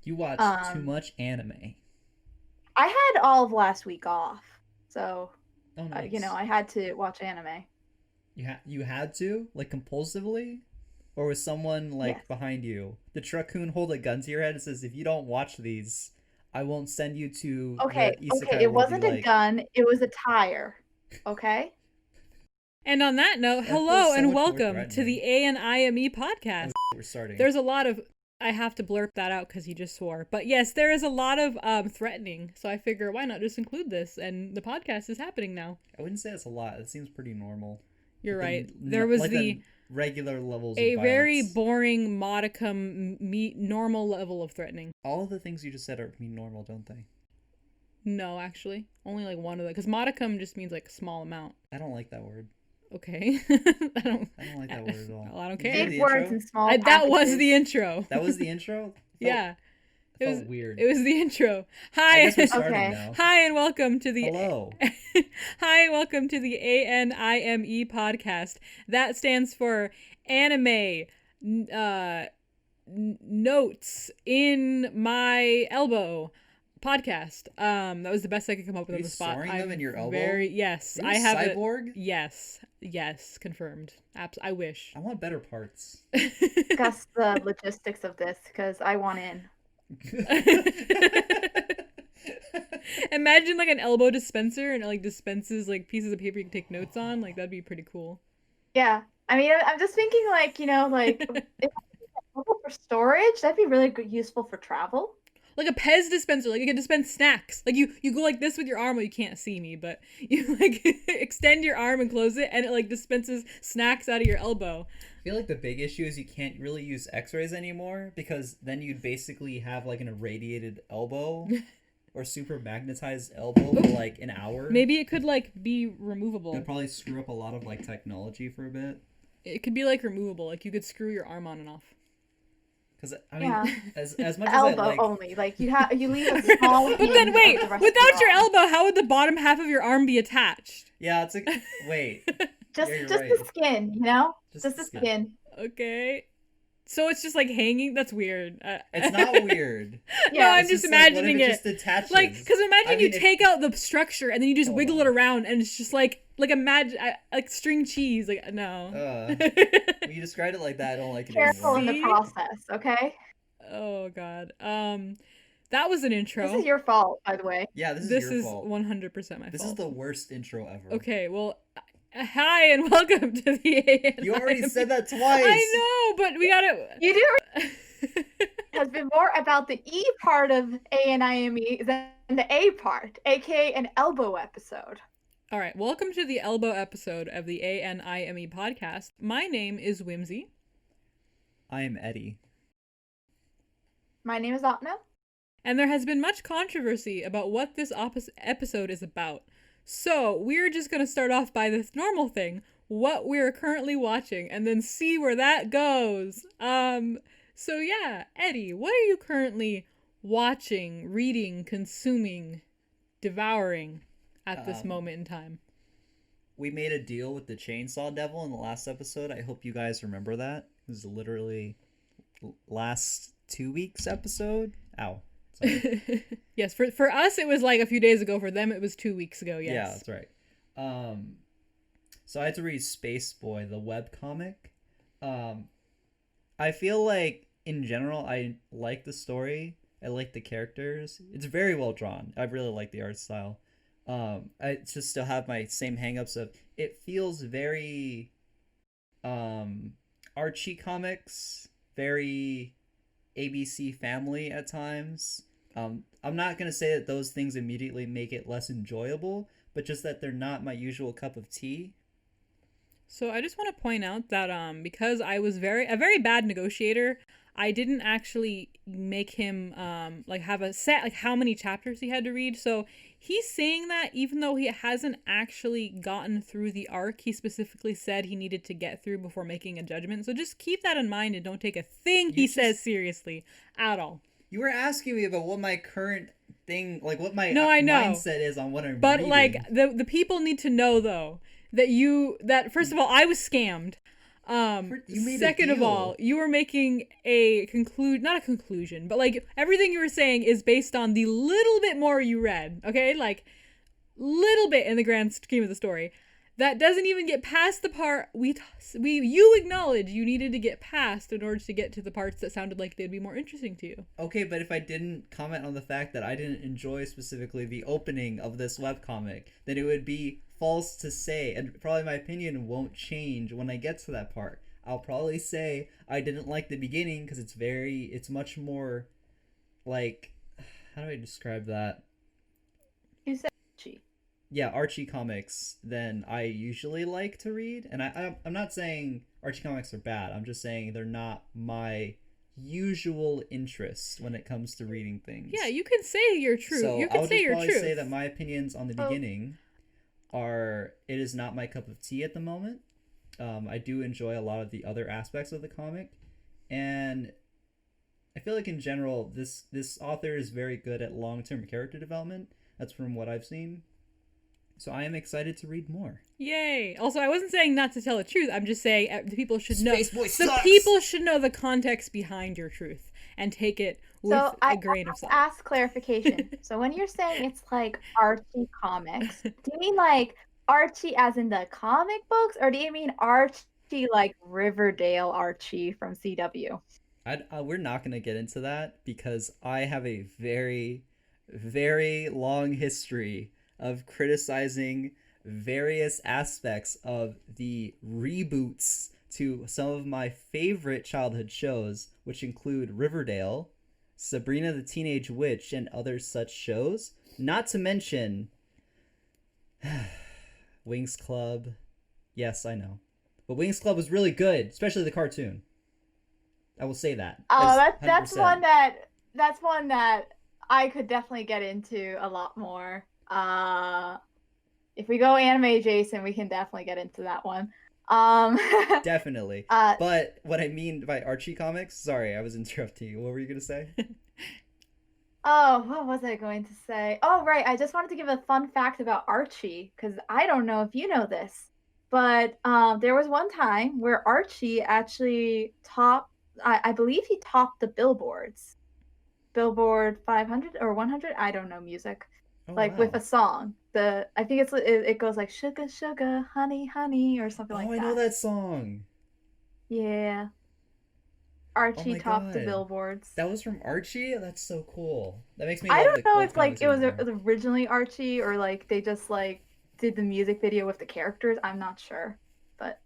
You watch too Um, much anime. I had all of last week off, so Oh, nice. I had to watch anime. You had to like compulsively, or was someone Yes. like behind you? Did Truckun hold a gun to your head and says, "If you don't watch these, I won't send you to Okay, the okay, isekai it world you wasn't a like"? gun, it was a tire. Okay? And on that note, That feels hello so and much more welcome to threatening. the A.N.I.M.E Oh, podcast. we're starting. There's a lot of, I have to blurb that out because he just swore. But yes, there is a lot of threatening. So I figure why not just include this? And the podcast is happening now. I wouldn't say it's a lot. It seems pretty normal. You're Like right. the There was like the the regular levels of a very violence. boring modicum normal level of threatening. All of the things you just said are mean normal, don't they? No, actually, only like one of them because modicum just means like a small amount. I don't like that word. Okay, I don't. I don't like that word at all. Well, I don't Did you hear care. Big the words intro? and small That was packages. the intro. That was the intro? Yeah. It felt weird. It was the intro. I Hi. guess we're starting Okay. now. Hi and welcome to the Hello. Hi and welcome to the A.N.I.M.E podcast. That stands for anime notes in my elbow podcast. That was the best I could come up with Are on you the spot. storing them in your elbow? Yes, Are you I a have cyborg? Yes, confirmed. I wish. I want better parts. Discuss the logistics of this because I want in. Imagine like an elbow dispenser and it like dispenses like pieces of paper you can take notes on. Like that'd be pretty cool. Yeah. I mean, I'm just thinking like, if for storage, that'd be really good, useful for travel. Like a Pez dispenser, like you can dispense snacks. Like you go like this with your arm. Well, you can't see me, but you like extend your arm and close it, and it like dispenses snacks out of your elbow. I feel like the big issue is you can't really use x-rays anymore because then you'd basically have like an irradiated elbow or super magnetized elbow for like an hour. Maybe it could like be removable. It'd probably screw up a lot of like technology for a bit. It could be like removable. Like you could screw your arm on and off. Because I mean, Yeah. as much The as I elbow like, only. Like you leave a small But then hinge wait, of the rest of without your arm. elbow, how would the bottom half of your arm be attached? yeah, it's like wait, Just yeah, you're just right. the skin, you know? Just Just the the skin. skin. Okay. So it's just like hanging. That's weird. It's not weird. No, Yeah. I'm It's just like, what if imagining it it. just attaches? Like, because imagine I you mean, take out the structure and then you just Hold wiggle on. it around and it's just like imagine like string cheese. Like no. When you described it like that, I don't like it Careful anymore. in the process, okay? Oh god. That was an intro. This is your fault, by the way. Yeah, this is This your is fault. 100% my This fault. is the worst intro ever. Okay, well, hi and welcome to the A&I. You already said that twice. I know, but we gotta. You do has been more about the E part of A&I.M.E than the A part, aka an elbow episode. All right, welcome to the elbow episode of the A.N.I.M.E podcast. My name is Whimsy. I am Eddie. My name is Apna. And there has been much controversy about what this episode is about. So, we're just going to start off by this normal thing, what we're currently watching, and then see where that goes. So yeah, Eddie, what are you currently watching, reading, consuming, devouring at this moment in time? We made a deal with the Chainsaw Devil in the last episode. I hope you guys remember that. It was literally last 2 weeks episode. Ow. Sorry. Yes, for us it was like a few days ago. For them it was 2 weeks ago. Yes. Yeah, that's right. So I had to read Space Boy, the webcomic. I feel like in general I like the story. I like the characters. It's very well drawn. I really like the art style. I just still have my same hangups of it feels very Archie comics, very ABC Family at times. I'm not gonna say that those things immediately make it less enjoyable, but just that they're not my usual cup of tea. So I just want to point out that because I was a very bad negotiator, I didn't actually make him like have a set like how many chapters he had to read. So he's saying that even though he hasn't actually gotten through the arc, he specifically said he needed to get through before making a judgment. So just keep that in mind and don't take a thing he says seriously at all. You were asking me about what my current thing, like what my No, I know. mindset is on what I'm But reading. like the people need to know though that first of all I was scammed. You made a Second of deal. all, you were making not a conclusion, but like everything you were saying is based on the little bit more you read, okay? Like little bit in the grand scheme of the story. That doesn't even get past the part you acknowledge you needed to get past in order to get to the parts that sounded like they'd be more interesting to you. Okay, but if I didn't comment on the fact that I didn't enjoy specifically the opening of this webcomic, then it would be false to say, and probably my opinion won't change when I get to that part. I'll probably say I didn't like the beginning because it's much more like, how do I describe that? You said Archie. Yeah, Archie comics than I usually like to read. And I'm not saying Archie comics are bad. I'm just saying they're not my usual interest when it comes to reading things. Yeah, you can say your truth. So you can I'll say just your probably truth. say that my opinions on the beginning are, it is not my cup of tea at the moment. I do enjoy a lot of the other aspects of the comic, and I feel like in general this author is very good at long-term character development. That's from what I've seen. So I am excited to read more. Yay! Also, I wasn't saying not to tell the truth. I'm just saying the people should know. Space Boy the sucks! people should know the context behind your truth and take it with a grain of salt. Ask clarification. So when you're saying it's like Archie comics, do you mean like Archie as in the comic books, or do you mean Archie like Riverdale Archie from CW? We're not going to get into that because I have a very, very long history of criticizing various aspects of the reboots to some of my favorite childhood shows, which include Riverdale, Sabrina the Teenage Witch, and other such shows. Not to mention Winx Club. Yes, I know. But Winx Club was really good, especially the cartoon. I will say that. Oh, that's 100%. one that I could definitely get into a lot more. If we go anime Jason, we can definitely get into that one. Definitely. But what I mean by Archie comics, sorry, I was interrupting you. What were you gonna say? Oh, what was I going to say? Oh, right. I just wanted to give a fun fact about Archie, because I don't know if you know this, but there was one time where Archie actually topped, I believe he topped the billboards. Billboard 500 or 100, I don't know music. With a song. I think it goes like sugar, sugar, honey, honey, or something like that. Oh, I know that song. Yeah. Archie topped the God. billboards. That was from Archie? That's so cool. That makes me I love don't know if comics it was anymore. originally Archie or like they just like did the music video with the characters. I'm not sure. But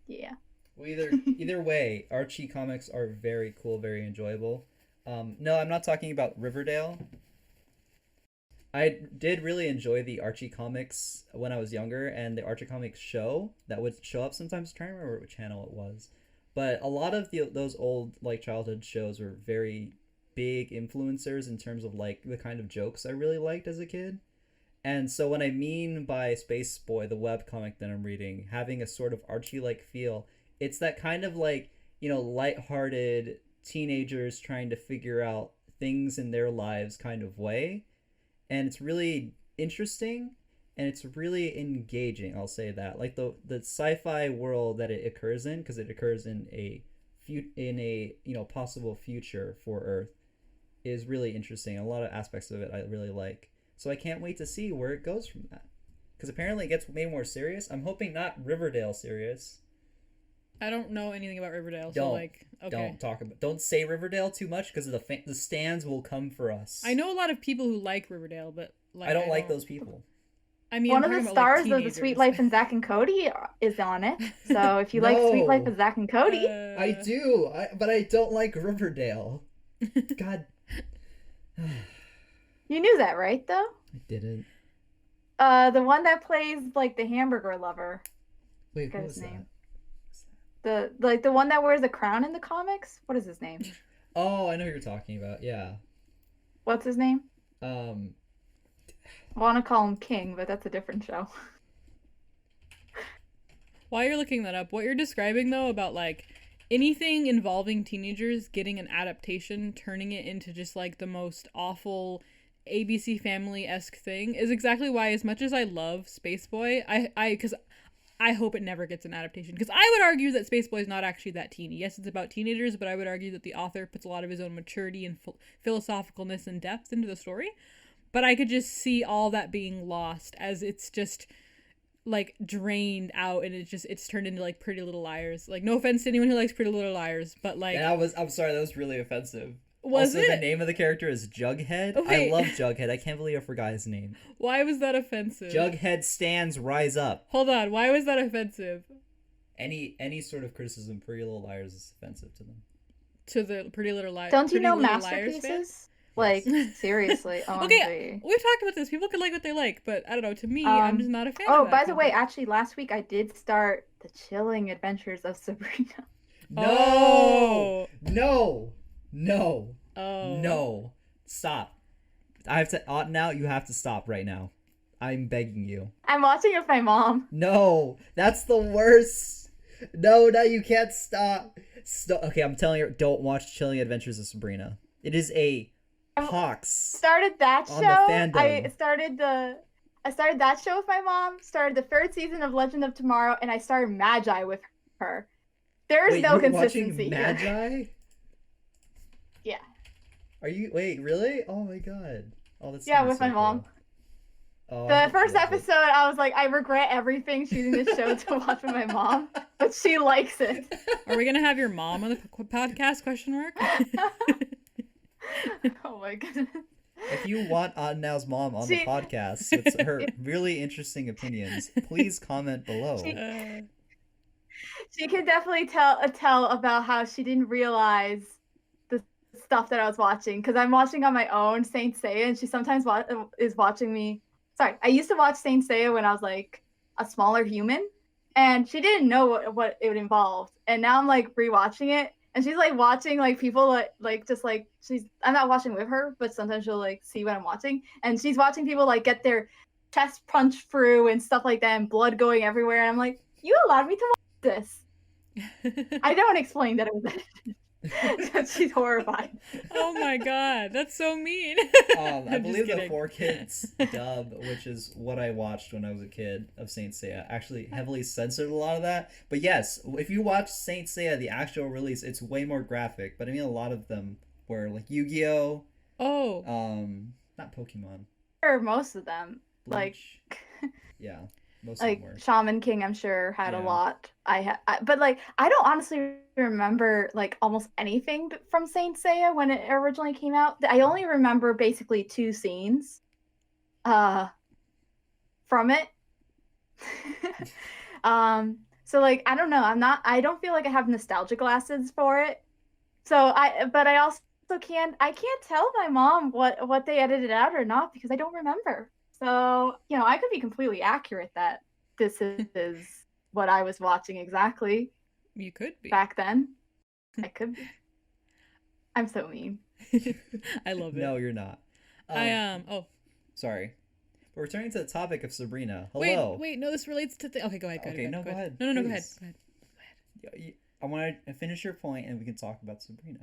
yeah. Well, either way, Archie comics are very cool, very enjoyable. No, I'm not talking about Riverdale. I did really enjoy the Archie comics when I was younger, and the Archie comics show that would show up sometimes. I'm trying to remember what channel it was, but a lot of those old like childhood shows were very big influencers in terms of like the kind of jokes I really liked as a kid. And so what I mean by Space Boy, the webcomic that I'm reading, having a sort of Archie-like feel, it's that kind of like, lighthearted teenagers trying to figure out things in their lives kind of way. And it's really interesting and it's really engaging, I'll say that. Like the sci-fi world that it occurs in, because it occurs in a possible future for Earth, is really interesting. A lot of aspects of it I really like. So I can't wait to see where it goes from that. Because apparently it gets way more serious. I'm hoping not Riverdale serious. I don't know anything about Riverdale, so Don't. okay. Don't say Riverdale too much because the stands will come for us. I know a lot of people who like Riverdale, but I don't like those people. I mean, one of the stars of the Sweet Life of Zack and Cody is on it. So if you like Sweet Life of Zack and Cody, I do. But I don't like Riverdale. God. You knew that, right? Though I didn't. The one that plays like the hamburger lover. Wait, what was his name? The one that wears a crown in the comics. What is his name? Oh, I know who you're talking about. Yeah. What's his name? I want to call him King, but that's a different show. While you're looking that up, what you're describing though about like anything involving teenagers getting an adaptation, turning it into just like the most awful ABC Family-esque thing is exactly why, as much as I love Space Boy, because I hope it never gets an adaptation, because I would argue that Space Boy is not actually that teeny. Yes, it's about teenagers, but I would argue that the author puts a lot of his own maturity and philosophicalness and depth into the story. But I could just see all that being lost as it's just like drained out, and it's turned into like Pretty Little Liars. Like, no offense to anyone who likes Pretty Little Liars, but like, I'm sorry, that was really offensive. Was also, it? the name of the character is Jughead. Wait. I love Jughead. I can't believe I forgot his name. Why was that offensive? Jughead stands rise up. Hold on, why was that offensive? Any sort of criticism, Pretty Little Liars is offensive to them. To the Pretty Little Liars. Don't you know Liars masterpieces? fans? Like, seriously. OMG. Okay, we've talked about this. People can like what they like, but I don't know. To me, I'm just not a fan of Oh, that by the way, content. actually, last week I did start The Chilling Adventures of Sabrina. No! No! Oh. No! Stop. I have to. Now you have to stop right now. I'm begging you. I'm watching it with my mom. No! That's the worst! No, you can't stop. Okay, I'm telling you, don't watch Chilling Adventures of Sabrina. It is a hoax. Started that show. On the fandom. I started that show with my mom. Started the 3rd season of Legend of Tomorrow, and I started Magi with her. There's Wait, no you're consistency watching here. Magi? Yeah. Are you? Wait, really? Oh my god. Oh, that's Yeah, with my mom. Oh, The first episode, I was like, I regret everything choosing this show to watch with my mom, but she likes it. Are we gonna have your mom on the podcast? Question mark. Oh my goodness. If you want Aunt-Now's mom on the podcast with her really interesting opinions, please comment below. She can definitely tell about how she didn't realize the stuff that I was watching, because I'm watching on my own Saint Seiya, and she sometimes is watching me. Sorry, I used to watch Saint Seiya when I was like a smaller human, and she didn't know what it would involve. And now I'm like rewatching it, and she's like watching like people like just like I'm not watching with her, but sometimes she'll like see what I'm watching, and she's watching people like get their chest punched through and stuff like that, and blood going everywhere. And I'm like, you allowed me to watch this. I don't explain that it was edited. She's horrified. Oh my god, that's so mean. I I'm believe just the kidding. 4Kids dub, which is what I watched when I was a kid of Saint Seiya, actually heavily censored a lot of that. But yes, if you watch Saint Seiya, the actual release, it's way more graphic. But I mean, a lot of them were like Yu-Gi-Oh. Oh. Not Pokemon. Or most of them, Bleach. Yeah, most like of them were. Shaman King, I'm sure had a Yeah. lot. But like I don't honestly remember like almost anything from Saint Seiya when it originally came out. I only remember basically 2 scenes, from it. So like I don't know. I don't feel like I have nostalgia glasses for it. But I also I can't tell my mom what they edited out or not, because I don't remember. So, I could be completely accurate that this is what I was watching exactly You could be. back then. I could be. I'm so mean. I love it. No, you're not. Oh. Sorry. But returning to the topic of Sabrina. Hello. Wait, no, this relates to okay, go ahead. Okay, no, go ahead. No, go ahead. Please. Go ahead. I want to finish your point and we can talk about Sabrina.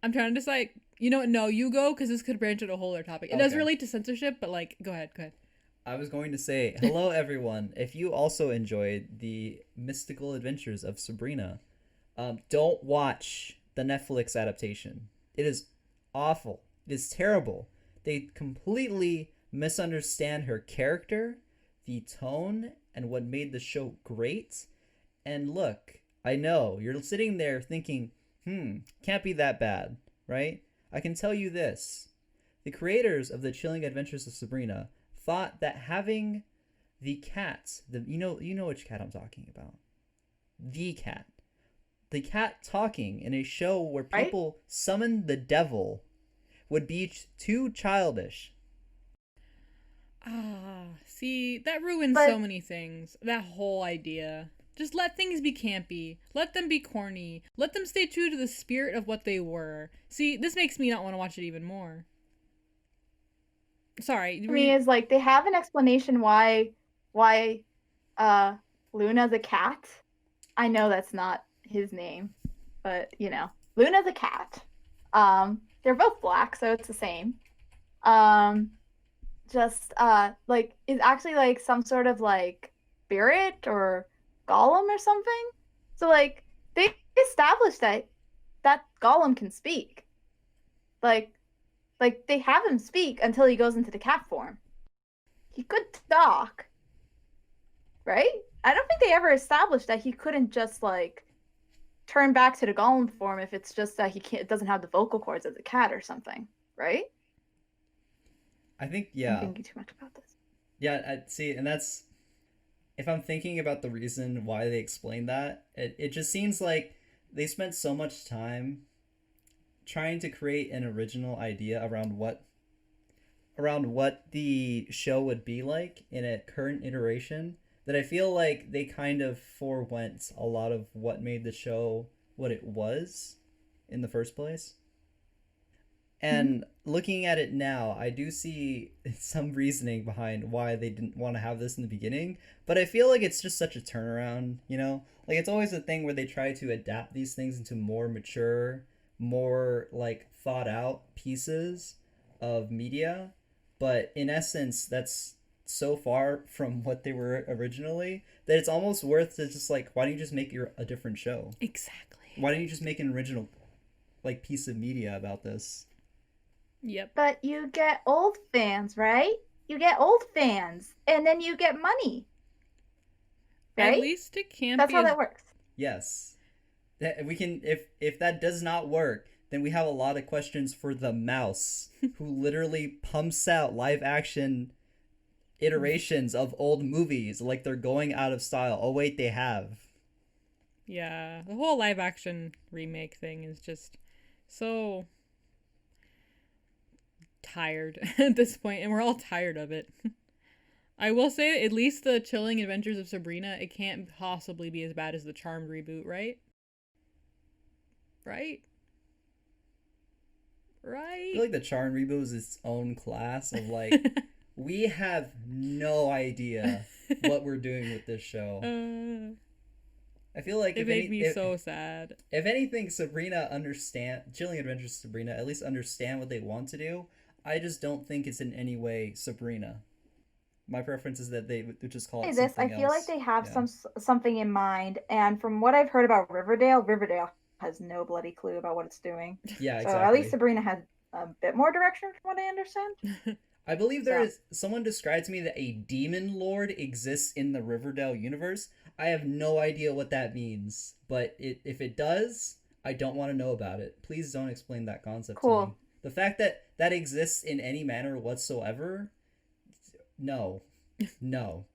I'm trying to decide. You know what? No, you go, because this could branch into a whole other topic. It does Okay. relate to censorship, but like, go ahead. I was going to say, hello everyone. If you also enjoyed the mystical adventures of Sabrina, don't watch the Netflix adaptation. It is awful. It is terrible. They completely misunderstand her character, the tone, and what made the show great. And look, I know, you're sitting there thinking, can't be that bad, right? I can tell you this. The creators of The Chilling Adventures of Sabrina thought that having the cat, you know which cat I'm talking about. The cat talking in a show where people summon the devil would be too childish. See, that ruins so many things. That whole idea. Just let things be campy. Let them be corny. Let them stay true to the spirit of what they were. See, this makes me not want to watch it even more. Sorry. To me is like they have an explanation why Luna's a cat. I know that's not his name, but Luna's a cat. They're both black, so it's the same. Just like is actually like some sort of like spirit or Gollum or something. So like they established that Gollum can speak. Like they have him speak until he goes into the cat form. He could talk, right? I don't think they ever established that he couldn't just like turn back to the Gollum form if it's just that he can't doesn't have the vocal cords of the cat or something, right? I think I'm yeah, thinking too much about this. yeah. I see, and that's if I'm thinking about the reason why they explained that, it just seems like they spent so much time trying to create an original idea around what the show would be like in a current iteration that I feel like they kind of forewent a lot of what made the show what it was in the first place. Mm-hmm. And looking at it now, I do see some reasoning behind why they didn't want to have this in the beginning, but I feel like it's just such a turnaround, you know? Like it's always a thing where they try to adapt these things into more mature, more like thought out pieces of media, but in essence that's so far from what they were originally that it's almost worth to just like why don't you just make your a different show? Exactly. Why don't you just make an original like piece of media about this? Yep. But you get old fans, right? You get old fans, and then you get money, At right? least it can't That's be how as that works. Yes. That we can if that does not work, then we have a lot of questions for the mouse who literally pumps out live action iterations of old movies like they're going out of style. Oh wait, they have. yeah, the whole live action remake thing is just so tired at this point, and we're all tired of it. I will say, at least the Chilling Adventures of Sabrina, it can't possibly be as bad as the Charmed reboot, right? Right? I Right? feel like the Charm reboot is its own class of like we have no idea what we're doing with this show. uh, I feel like it made me so sad. if anything, Sabrina understand Chilling Adventures of Sabrina at least understand what they want to do. I just don't think it's in any way Sabrina. My preference is that they would just call Say it this, I something feel like else. they have Yeah. something in mind, and from what I've heard about Riverdale, Riverdale has no bloody clue about what it's doing. Yeah, So at least exactly. Sabrina has a bit more direction from what I understand. I believe there So is someone described to me that a demon lord exists in the Riverdale universe. I have no idea what that means, but if it does, I don't want to know about it. Please don't explain that concept to me. cool. The fact that that exists in any manner whatsoever, no, no,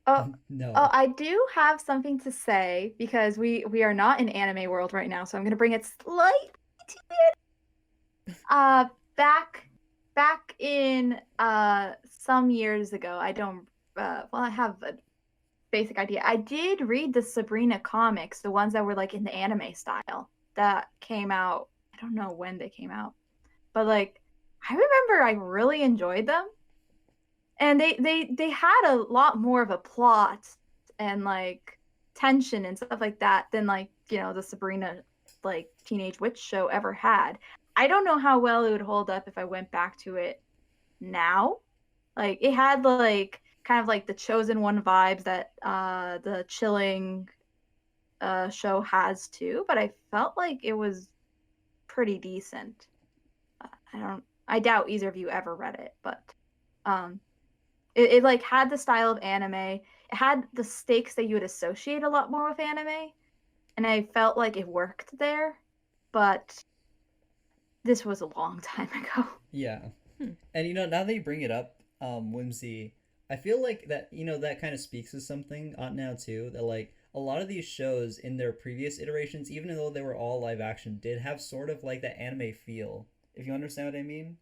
Oh, oh, no. I do have something to say because we are not in anime world right now, so I'm gonna bring it slightly to it. Uh, back back in some years ago, I don't well, I have a basic idea. I did read the Sabrina comics, the ones that were like in the anime style that came out. I don't know when they came out, but like I remember I really enjoyed them, and they had a lot more of a plot and like tension and stuff like that than like the Sabrina like teenage witch show ever had. I don't know how well it would hold up if I went back to it now. Like it had like kind of like the chosen one vibes that the chilling show has too, but I felt like it was pretty decent. I doubt either of you ever read it, but um it like had the style of anime. It had the stakes that you would associate a lot more with anime, and I felt like it worked there. But this was a long time ago. Yeah. Hmm. And now that you bring it up, Whimsy, I feel like that that kind of speaks to something now too. That like a lot of these shows in their previous iterations, even though they were all live action, did have sort of like that anime feel. If you understand what I mean,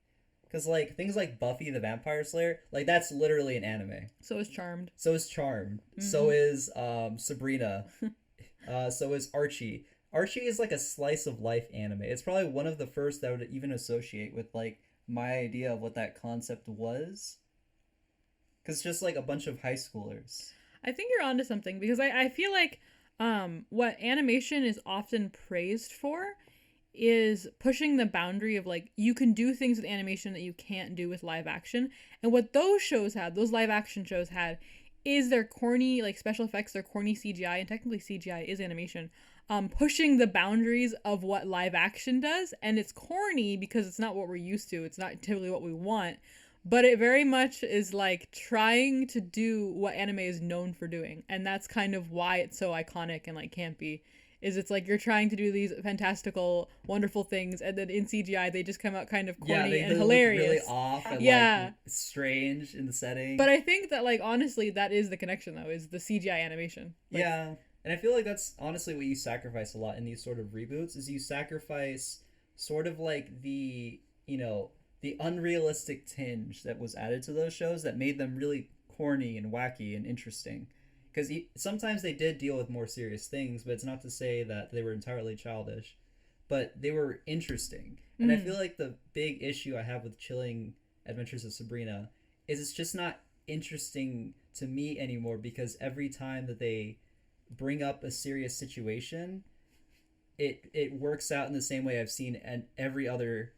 because like things like Buffy the Vampire Slayer, like that's literally an anime. So is Charmed. So is Charmed. So is Sabrina. So is Archie. Archie is like a slice of life anime. It's probably one of the first that I would even associate with like my idea of what that concept was. Because it's just like a bunch of high schoolers. I think you're onto something because I feel like what animation is often praised for is pushing the boundary of like you can do things with animation that you can't do with live action. And what those shows had, those live action shows had, is their corny like special effects, their corny CGI, and technically CGI is animation, pushing the boundaries of what live action does, and it's corny because it's not what we're used to. It's not typically what we want, but it very much is like trying to do what anime is known for doing, and that's kind of why it's so iconic and like campy. Is it's like you're trying to do these fantastical, wonderful things, and then in CGI they just come out kind of Yeah, corny and they look hilarious. really off and Yeah. like strange in the setting. But I think that like honestly that is the connection though, is the CGI animation. Like, yeah, and I feel like that's honestly what you sacrifice a lot in these sort of reboots is you sacrifice sort of like the, the unrealistic tinge that was added to those shows that made them really corny and wacky and interesting. Because sometimes they did deal with more serious things, but it's not to say that they were entirely childish. But they were interesting. And I feel like the big issue I have with Chilling Adventures of Sabrina is it's just not interesting to me anymore because every time that they bring up a serious situation, it works out in the same way I've seen and every other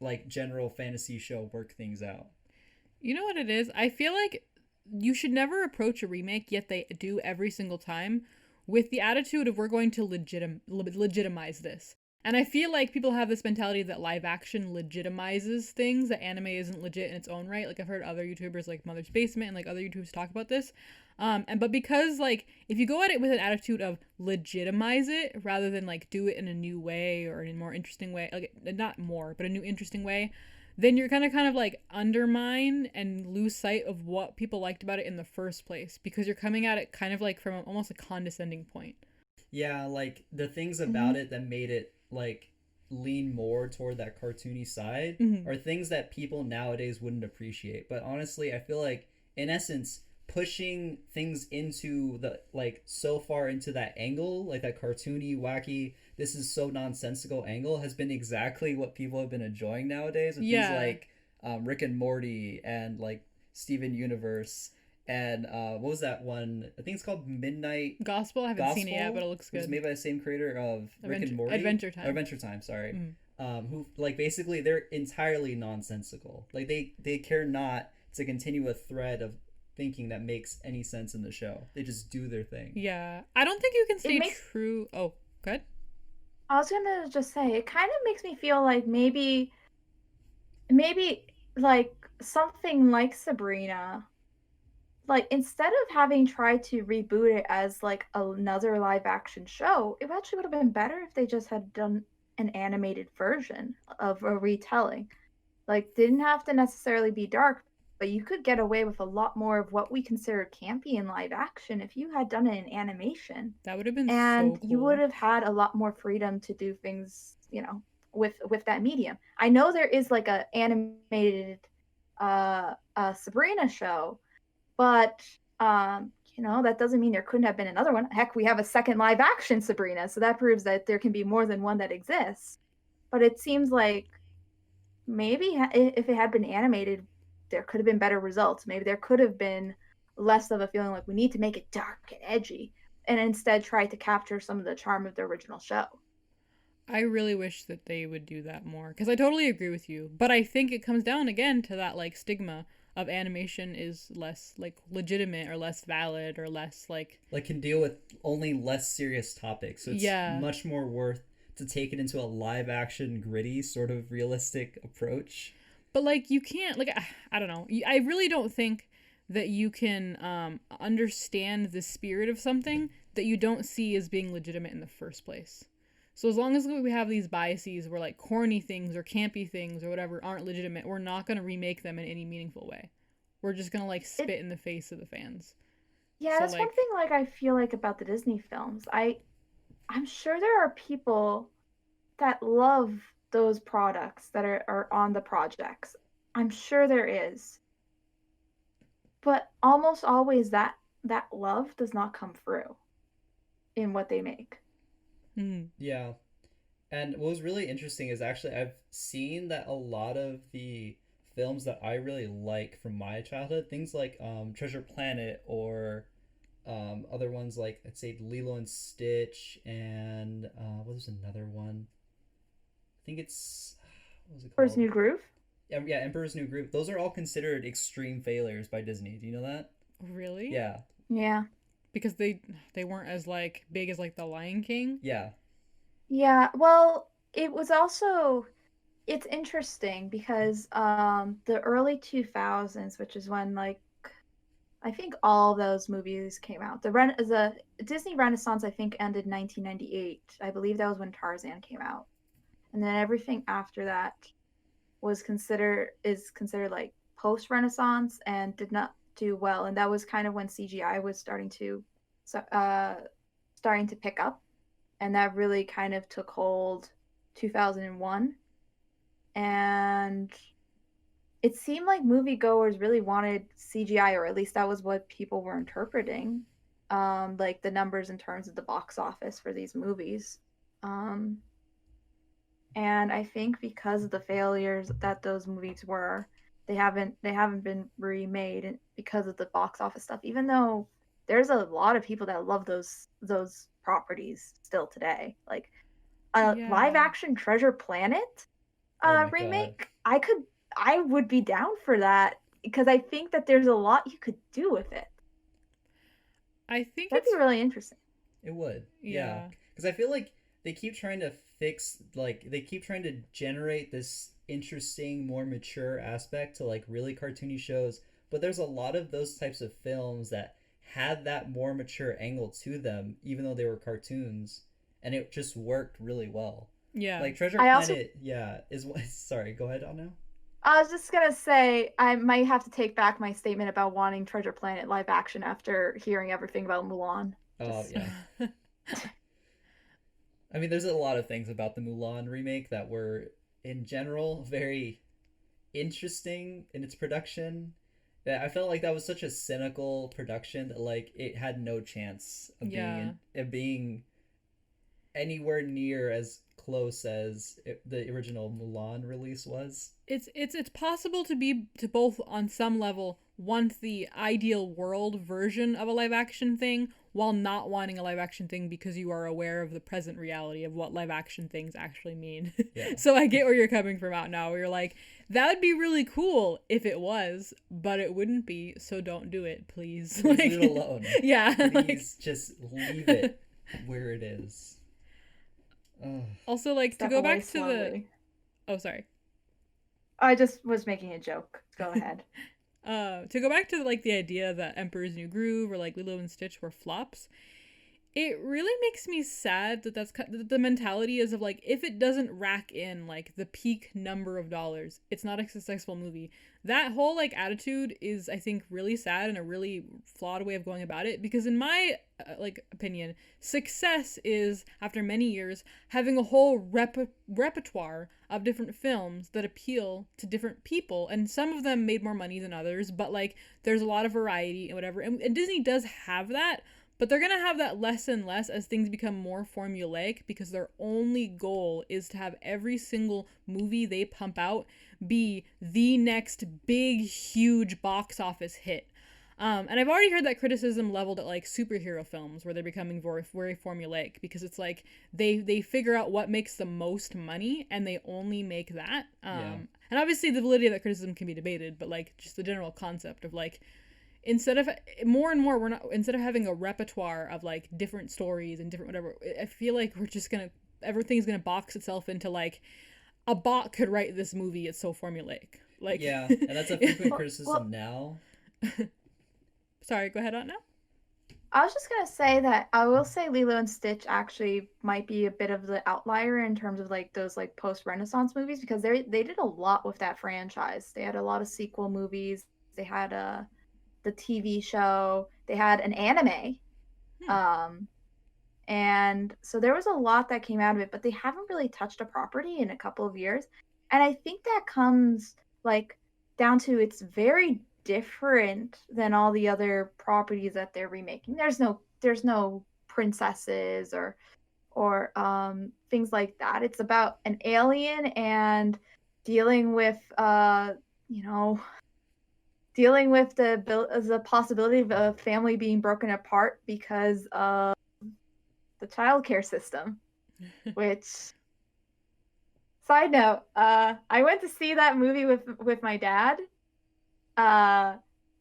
like general fantasy show work things out. You know what it is? I feel like you should never approach a remake, yet they do every single time, with the attitude of we're going to legitimize this. And I feel like people have this mentality that live action legitimizes things, that anime isn't legit in its own right. Like I've heard other YouTubers like Mother's Basement and like other YouTubers talk about this. But because like if you go at it with an attitude of legitimize it rather than like do it in a new way or in a more interesting way, like not more, but a new interesting way, then you're gonna kind of like undermine and lose sight of what people liked about it in the first place because you're coming at it kind of like from almost a condescending point. Yeah, like the things about it that made it like lean more toward that cartoony side are things that people nowadays wouldn't appreciate. But honestly, I feel like in essence pushing things into the like so far into that angle, like that cartoony, wacky, this is so nonsensical angle has been exactly what people have been enjoying nowadays with these like Rick and Morty and like Steven Universe and what was that one? I think it's called Midnight Gospel. I haven't seen it yet, but it looks good. It was made by the same creator of Rick and Morty. Adventure Time. Adventure Time, sorry. Who like basically they're entirely nonsensical. Like they care not to continue a thread of thinking that makes any sense in the show. They just do their thing. Yeah. I don't think you can stay true. Oh, good. I was gonna just say it kind of makes me feel like maybe like something like Sabrina, like instead of having tried to reboot it as like another live action show, it actually would have been better if they just had done an animated version of a retelling. Like didn't have to necessarily be dark, but you could get away with a lot more of what we consider campy in live action if you had done it in animation. That would have been and so cool. You would have had a lot more freedom to do things, with that medium. I know there is like a animated Sabrina show, but that doesn't mean there couldn't have been another one. Heck, we have a second live action Sabrina, so that proves that there can be more than one that exists. But it seems like maybe if it had been animated, there could have been better results. Maybe there could have been less of a feeling like we need to make it dark and edgy, and instead try to capture some of the charm of the original show. I really wish that they would do that more, because I totally agree with you. But I think it comes down again to that like stigma of animation is less like legitimate or less valid or less like can deal with only less serious topics. So it's much more worth to take it into a live action gritty sort of realistic approach. But like you can't like I don't know. I really don't think that you can understand the spirit of something that you don't see as being legitimate in the first place. So as long as we have these biases where like corny things or campy things or whatever aren't legitimate, we're not going to remake them in any meaningful way. We're just going to like spit in the face of the fans. Yeah, so, that's like, one thing like I feel like about the Disney films. I'm sure there are people that love those products that are on the projects. I'm sure there is. But almost always that love does not come through in what they make. Mm-hmm. Yeah. And what was really interesting is actually I've seen that a lot of the films that I really like from my childhood, things like Treasure Planet or other ones like I'd say Lilo and Stitch and what was another one? I think it's what was it called? Emperor's New Groove? Yeah, Emperor's New Groove. Those are all considered extreme failures by Disney. Do you know that? Really? Yeah, Yeah. Because they weren't as like big as like The Lion King. yeah, Yeah. Well, it was also it's interesting because the early 2000s, which is when like I think all those movies came out. The Disney Renaissance I think ended 1998. I believe that was when Tarzan came out. And then everything after that is considered like post Renaissance and did not do well. And that was kind of when CGI was so, starting to pick up, and that really kind of took hold 2001. And it seemed like moviegoers really wanted CGI, or at least that was what people were interpreting, like the numbers in terms of the box office for these movies. Um, and I think because of the failures that those movies were, they haven't been remade because of the box office stuff. Even though there's a lot of people that love those properties still today, like a live Yeah. action Treasure Planet oh my god, remake, I would be down for that because I think that there's a lot you could do with it. I think That'd be it's really interesting. it would, yeah, yeah. because I feel like they keep trying to fix, like they keep trying to generate this interesting, more mature aspect to like really cartoony shows, but there's a lot of those types of films that had that more mature angle to them, even though they were cartoons, and it just worked really well. Yeah. Like Treasure I also Planet, yeah, is sorry, go ahead on now. I was just gonna say I might have to take back my statement about wanting Treasure Planet live action after hearing everything about Mulan. Oh Just yeah, I mean, there's a lot of things about the Mulan remake that were, in general, very interesting in its production. That I felt like that was such a cynical production that like it had no chance of Yeah. being anywhere near as close as the original Mulan release was. It's possible to be to both on some level want the ideal world version of a live action thing while not wanting a live action thing because you are aware of the present reality of what live action things actually mean. Yeah, So I get where you're coming from out now. Where you're like, that would be really cool if it was, but it wouldn't be. So don't do it, please. please Like, leave it alone. yeah. Like, Please just leave it where it is. Oh, also, like to step go away back to the. slowly. Oh, sorry. I just was making a joke. Go ahead. To go back to like the idea that Emperor's New Groove or like Lilo and Stitch were flops, it really makes me sad that the mentality is of like if it doesn't rack in like the peak number of dollars, it's not a successful movie. That whole like attitude is I think really sad and a really flawed way of going about it because in my like opinion, success is after many years having a whole repertoire of different films that appeal to different people and some of them made more money than others, but like there's a lot of variety and whatever. And Disney does have that, but they're going to have that less and less as things become more formulaic because their only goal is to have every single movie they pump out be the next big, huge box office hit. And I've already heard that criticism leveled at like superhero films where they're becoming very, very formulaic because it's like they figure out what makes the most money and they only make that. yeah. And obviously the validity of that criticism can be debated, but like just the general concept of like instead of more and more we're not instead of having a repertoire of like different stories and different whatever, I feel like we're just gonna everything's gonna box itself into like a bot could write this movie, it's so formulaic like Yeah, and that's a frequent Well, criticism now. sorry, go ahead on now. I was just gonna say that I will say Lilo and Stitch actually might be a bit of the outlier in terms of like those like post Renaissance movies because they did a lot with that franchise. They had a lot of sequel movies. They had the TV show. They had an anime. Hmm. Um, and so there was a lot that came out of it, but they haven't really touched a property in a couple of years. And I think that comes like down to it's very different than all the other properties that they're remaking. There's no princesses or things like that. It's about an alien and dealing with you know dealing with the possibility of a family being broken apart because of the childcare system. Which, side note, I went to see that movie with my dad.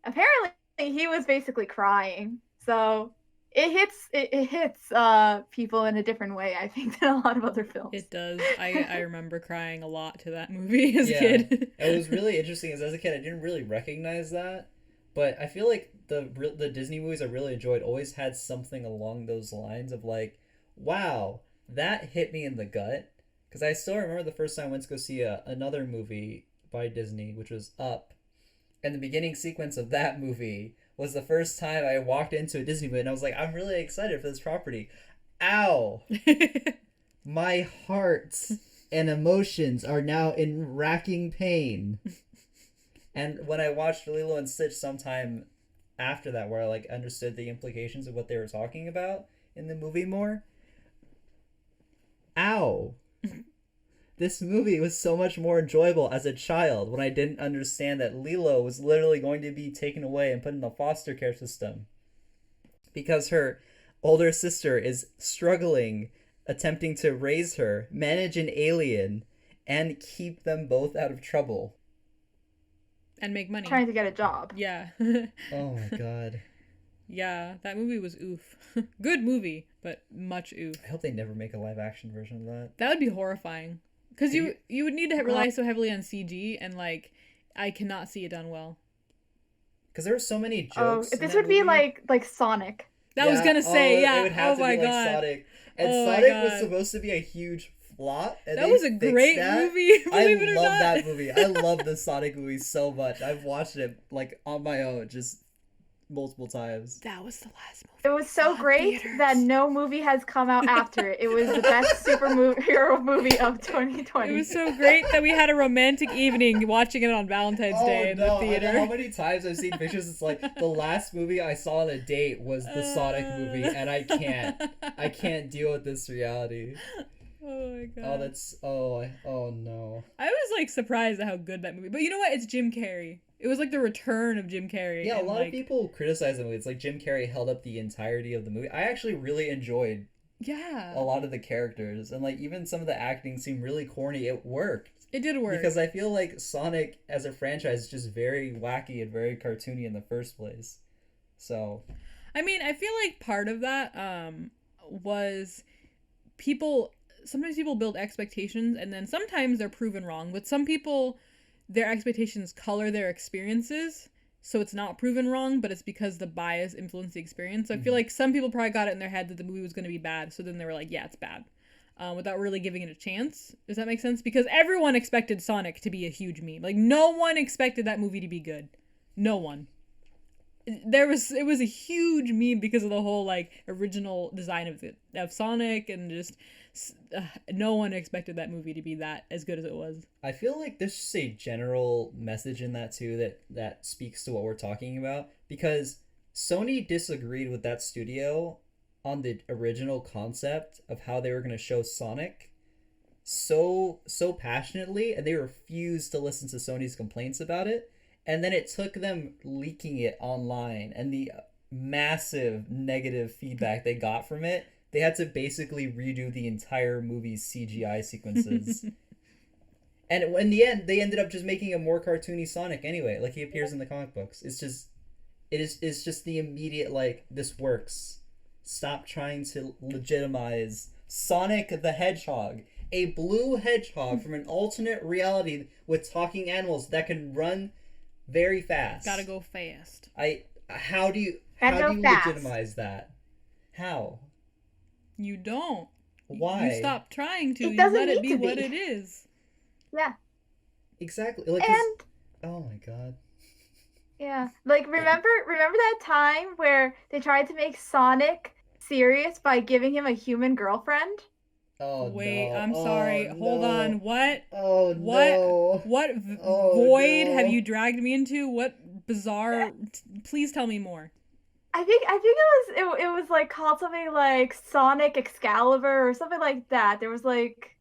Apparently, he was basically crying. So it hits people in a different way, I think, than a lot of other films. It does. I remember crying a lot to that movie as a Yeah, kid. it was really interesting. As a kid, I didn't really recognize that, but I feel like the Disney movies I really enjoyed always had something along those lines of like, wow, that hit me in the gut. Because I still remember the first time I went to go see another movie by Disney, which was Up, and the beginning sequence of that movie was the first time I walked into a Disney movie, and I was like, I'm really excited for this property. Ow! My heart and emotions are now in racking pain. And when I watched Lilo and Stitch sometime after that, where I like understood the implications of what they were talking about in the movie more, ow! This movie was so much more enjoyable as a child when I didn't understand that Lilo was literally going to be taken away and put in the foster care system because her older sister is struggling, attempting to raise her, manage an alien, and keep them both out of trouble. And make money. Trying to get a job. Yeah. Oh my god. Yeah, that movie was oof. Good movie, but much oof. I hope they never make a live action version of that. That would be horrifying. Because you would need to rely so heavily on CG, and like, I cannot see it done well. Because there were so many Oh, jokes. this would be like Sonic. That was gonna say, yeah. It would have Oh to my be god. like Sonic. And Oh my Sonic was God. supposed to be a huge flop. And That they was a fixed great that. movie, believe it or love not. that movie. I love the Sonic movie so much. I've watched it like on my own, just multiple times. That was the last movie. It was so Saw in great theaters. that no movie has come out after it. It was the best superhero movie of 2020. It was so great that we had a romantic evening watching it on Valentine's Day in the I theater. know how many times I've seen pictures. It's like the last movie I saw on a date was the Sonic movie, and I can't deal with this reality. Oh my god. Oh, that's oh no. I was like surprised at how good that movie. But you know what? It's Jim Carrey. It was like the return of Jim Carrey. Yeah, a and, lot like, of people criticize the movie. It's like Jim Carrey held up the entirety of the movie. I actually really enjoyed Yeah. a lot of the characters, and like even some of the acting seemed really corny. It worked. It did work. Because I feel like Sonic as a franchise is just very wacky and very cartoony in the first place. So I mean, I feel like part of that was sometimes people build expectations and then sometimes they're proven wrong. But some people, their expectations color their experiences. So it's not proven wrong, but it's because the bias influenced the experience. So I feel like some people probably got it in their head that the movie was going to be bad. So then they were like, yeah, it's bad. Without really giving it a chance. Does that make sense? Because everyone expected Sonic to be a huge meme. Like, no one expected that movie to be good. No one. It was a huge meme because of the whole, like, original design of Sonic, and just no one expected that movie to be that as good as it was. I feel like there's just a general message in that too that speaks to what we're talking about, because Sony disagreed with that studio on the original concept of how they were going to show Sonic so passionately, and they refused to listen to Sony's complaints about it. And then it took them leaking it online and the massive negative feedback they got from it. They had to basically redo the entire movie's CGI sequences. And in the end, they ended up just making a more cartoony Sonic anyway. Like, he appears in the comic books. It's just the immediate, like, this works. Stop trying to legitimize Sonic the Hedgehog. A blue hedgehog from an alternate reality with talking animals that can run very fast. Gotta go fast. How do you fast. legitimize that? How? You don't. Why? You stop trying to. It You doesn't let it need be to be. what it is. Yeah. Exactly. Like, 'cause- And oh my god. yeah, like remember that time where they tried to make Sonic serious by giving him a human girlfriend? Oh Wait, no. I'm Oh, sorry. Hold no. on. What? Oh What? no. What Oh, void no. have you dragged me into? What bizarre? Please tell me more. I think it was like called something like Sonic Excalibur or something like that. There was like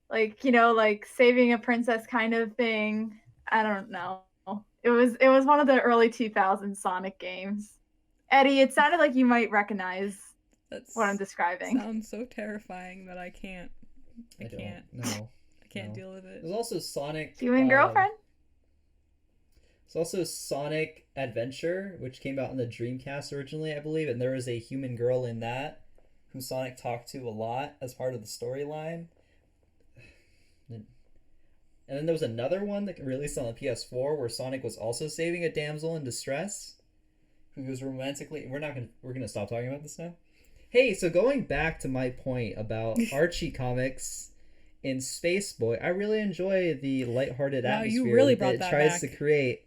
like saving a princess kind of thing. I don't know. It was one of the early 2000s Sonic games. Eddie, it sounded like you might recognize That's what I'm describing. sounds so terrifying that I can't. I can't. No. I can't No. deal with it. There's also Sonic. Human girlfriend? There's also Sonic Adventure, which came out on the Dreamcast originally, I believe, and there was a human girl in that who Sonic talked to a lot as part of the storyline. And then there was another one that released on the PS4 where Sonic was also saving a damsel in distress who was romantically. We're gonna stop talking about this now. Hey, so going back to my point about Archie comics in Space Boy, I really enjoy the lighthearted Wow, atmosphere you really that brought it that tries back. to create.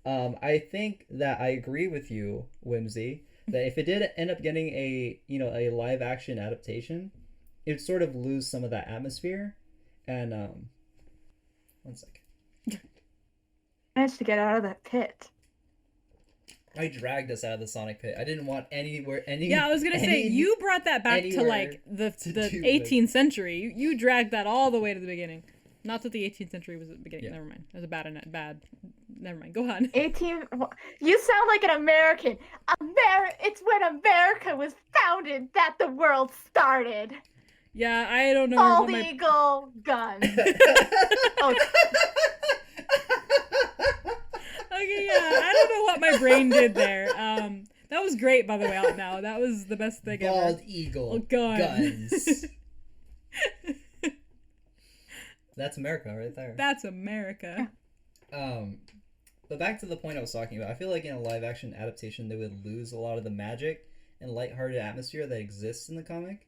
I think that I agree with you, Whimsy, that if it did end up getting a live action adaptation, it would sort of lose some of that atmosphere. And one sec. Managed to get out of that pit. I dragged us out of the Sonic pit. I didn't want anywhere any. Yeah, I was gonna say you brought that back to like the 18th century. You dragged that all the way to the beginning. Not that the 18th century was at the beginning. Yeah. Never mind. It was a bad. Never mind. Go on. 18. You sound like an American. It's when America was founded that the world started. Yeah, I don't know. Bald eagle gun. Oh. Okay, yeah, I don't know what my brain did there. That was great, by the way. Out now, that was the best thing ever. Bald eagle guns. That's America right there. That's America. But back to the point I was talking about. I feel like in a live action adaptation, they would lose a lot of the magic and lighthearted atmosphere that exists in the comic.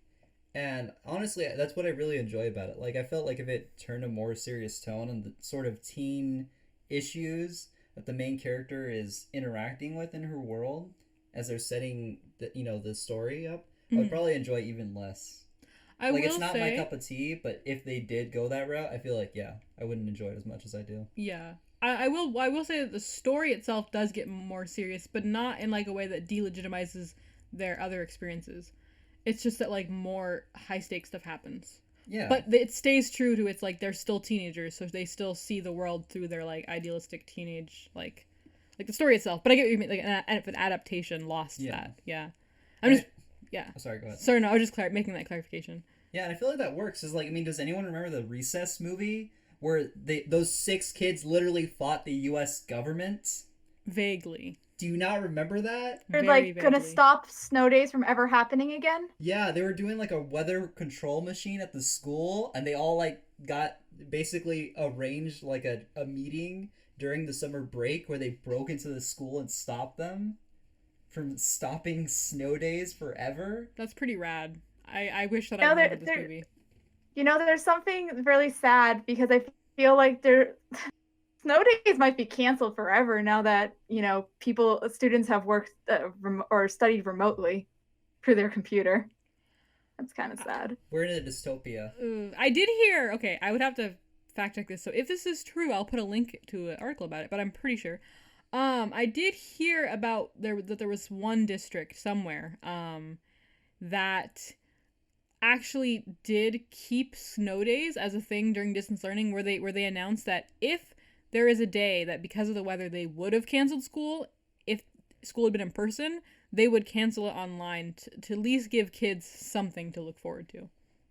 And honestly, that's what I really enjoy about it. Like, I felt like if it turned a more serious tone and the sort of teen issues that the main character is interacting with in her world as they're setting the story up, I would probably enjoy even less. It's not my cup of tea, but if they did go that route, I feel like I wouldn't enjoy it as much as I do. Yeah. I will say that the story itself does get more serious, but not in like a way that delegitimizes their other experiences. It's just that like more high stakes stuff happens. Yeah. But it stays true to it's like they're still teenagers, so they still see the world through their like idealistic teenage like the story itself. But I get what you mean, like an adaptation lost that. Yeah. I'm just yeah. Oh, sorry, go ahead. Sorry, no, I was just making that clarification. Yeah, and I feel like that works. Is does anyone remember the Recess movie where those 6 kids literally fought the U.S. government? Vaguely. Do you not remember that? They're gonna stop snow days from ever happening again? Yeah, they were doing like a weather control machine at the school, and they all got basically arranged like a meeting during the summer break where they broke into the school and stopped them from stopping snow days forever. That's pretty rad. I wish that I remembered this movie. There's something really sad because I feel like snow days might be canceled forever now that, students have worked or studied remotely through their computer. That's kind of sad. We're in a dystopia. I did hear, okay, I would have to fact check this. So if this is true, I'll put a link to an article about it, but I'm pretty sure. I did hear about that there was one district somewhere that actually did keep snow days as a thing during distance learning where they announced that if there is a day that because of the weather they would have canceled school, if school had been in person, they would cancel it online to at least give kids something to look forward to.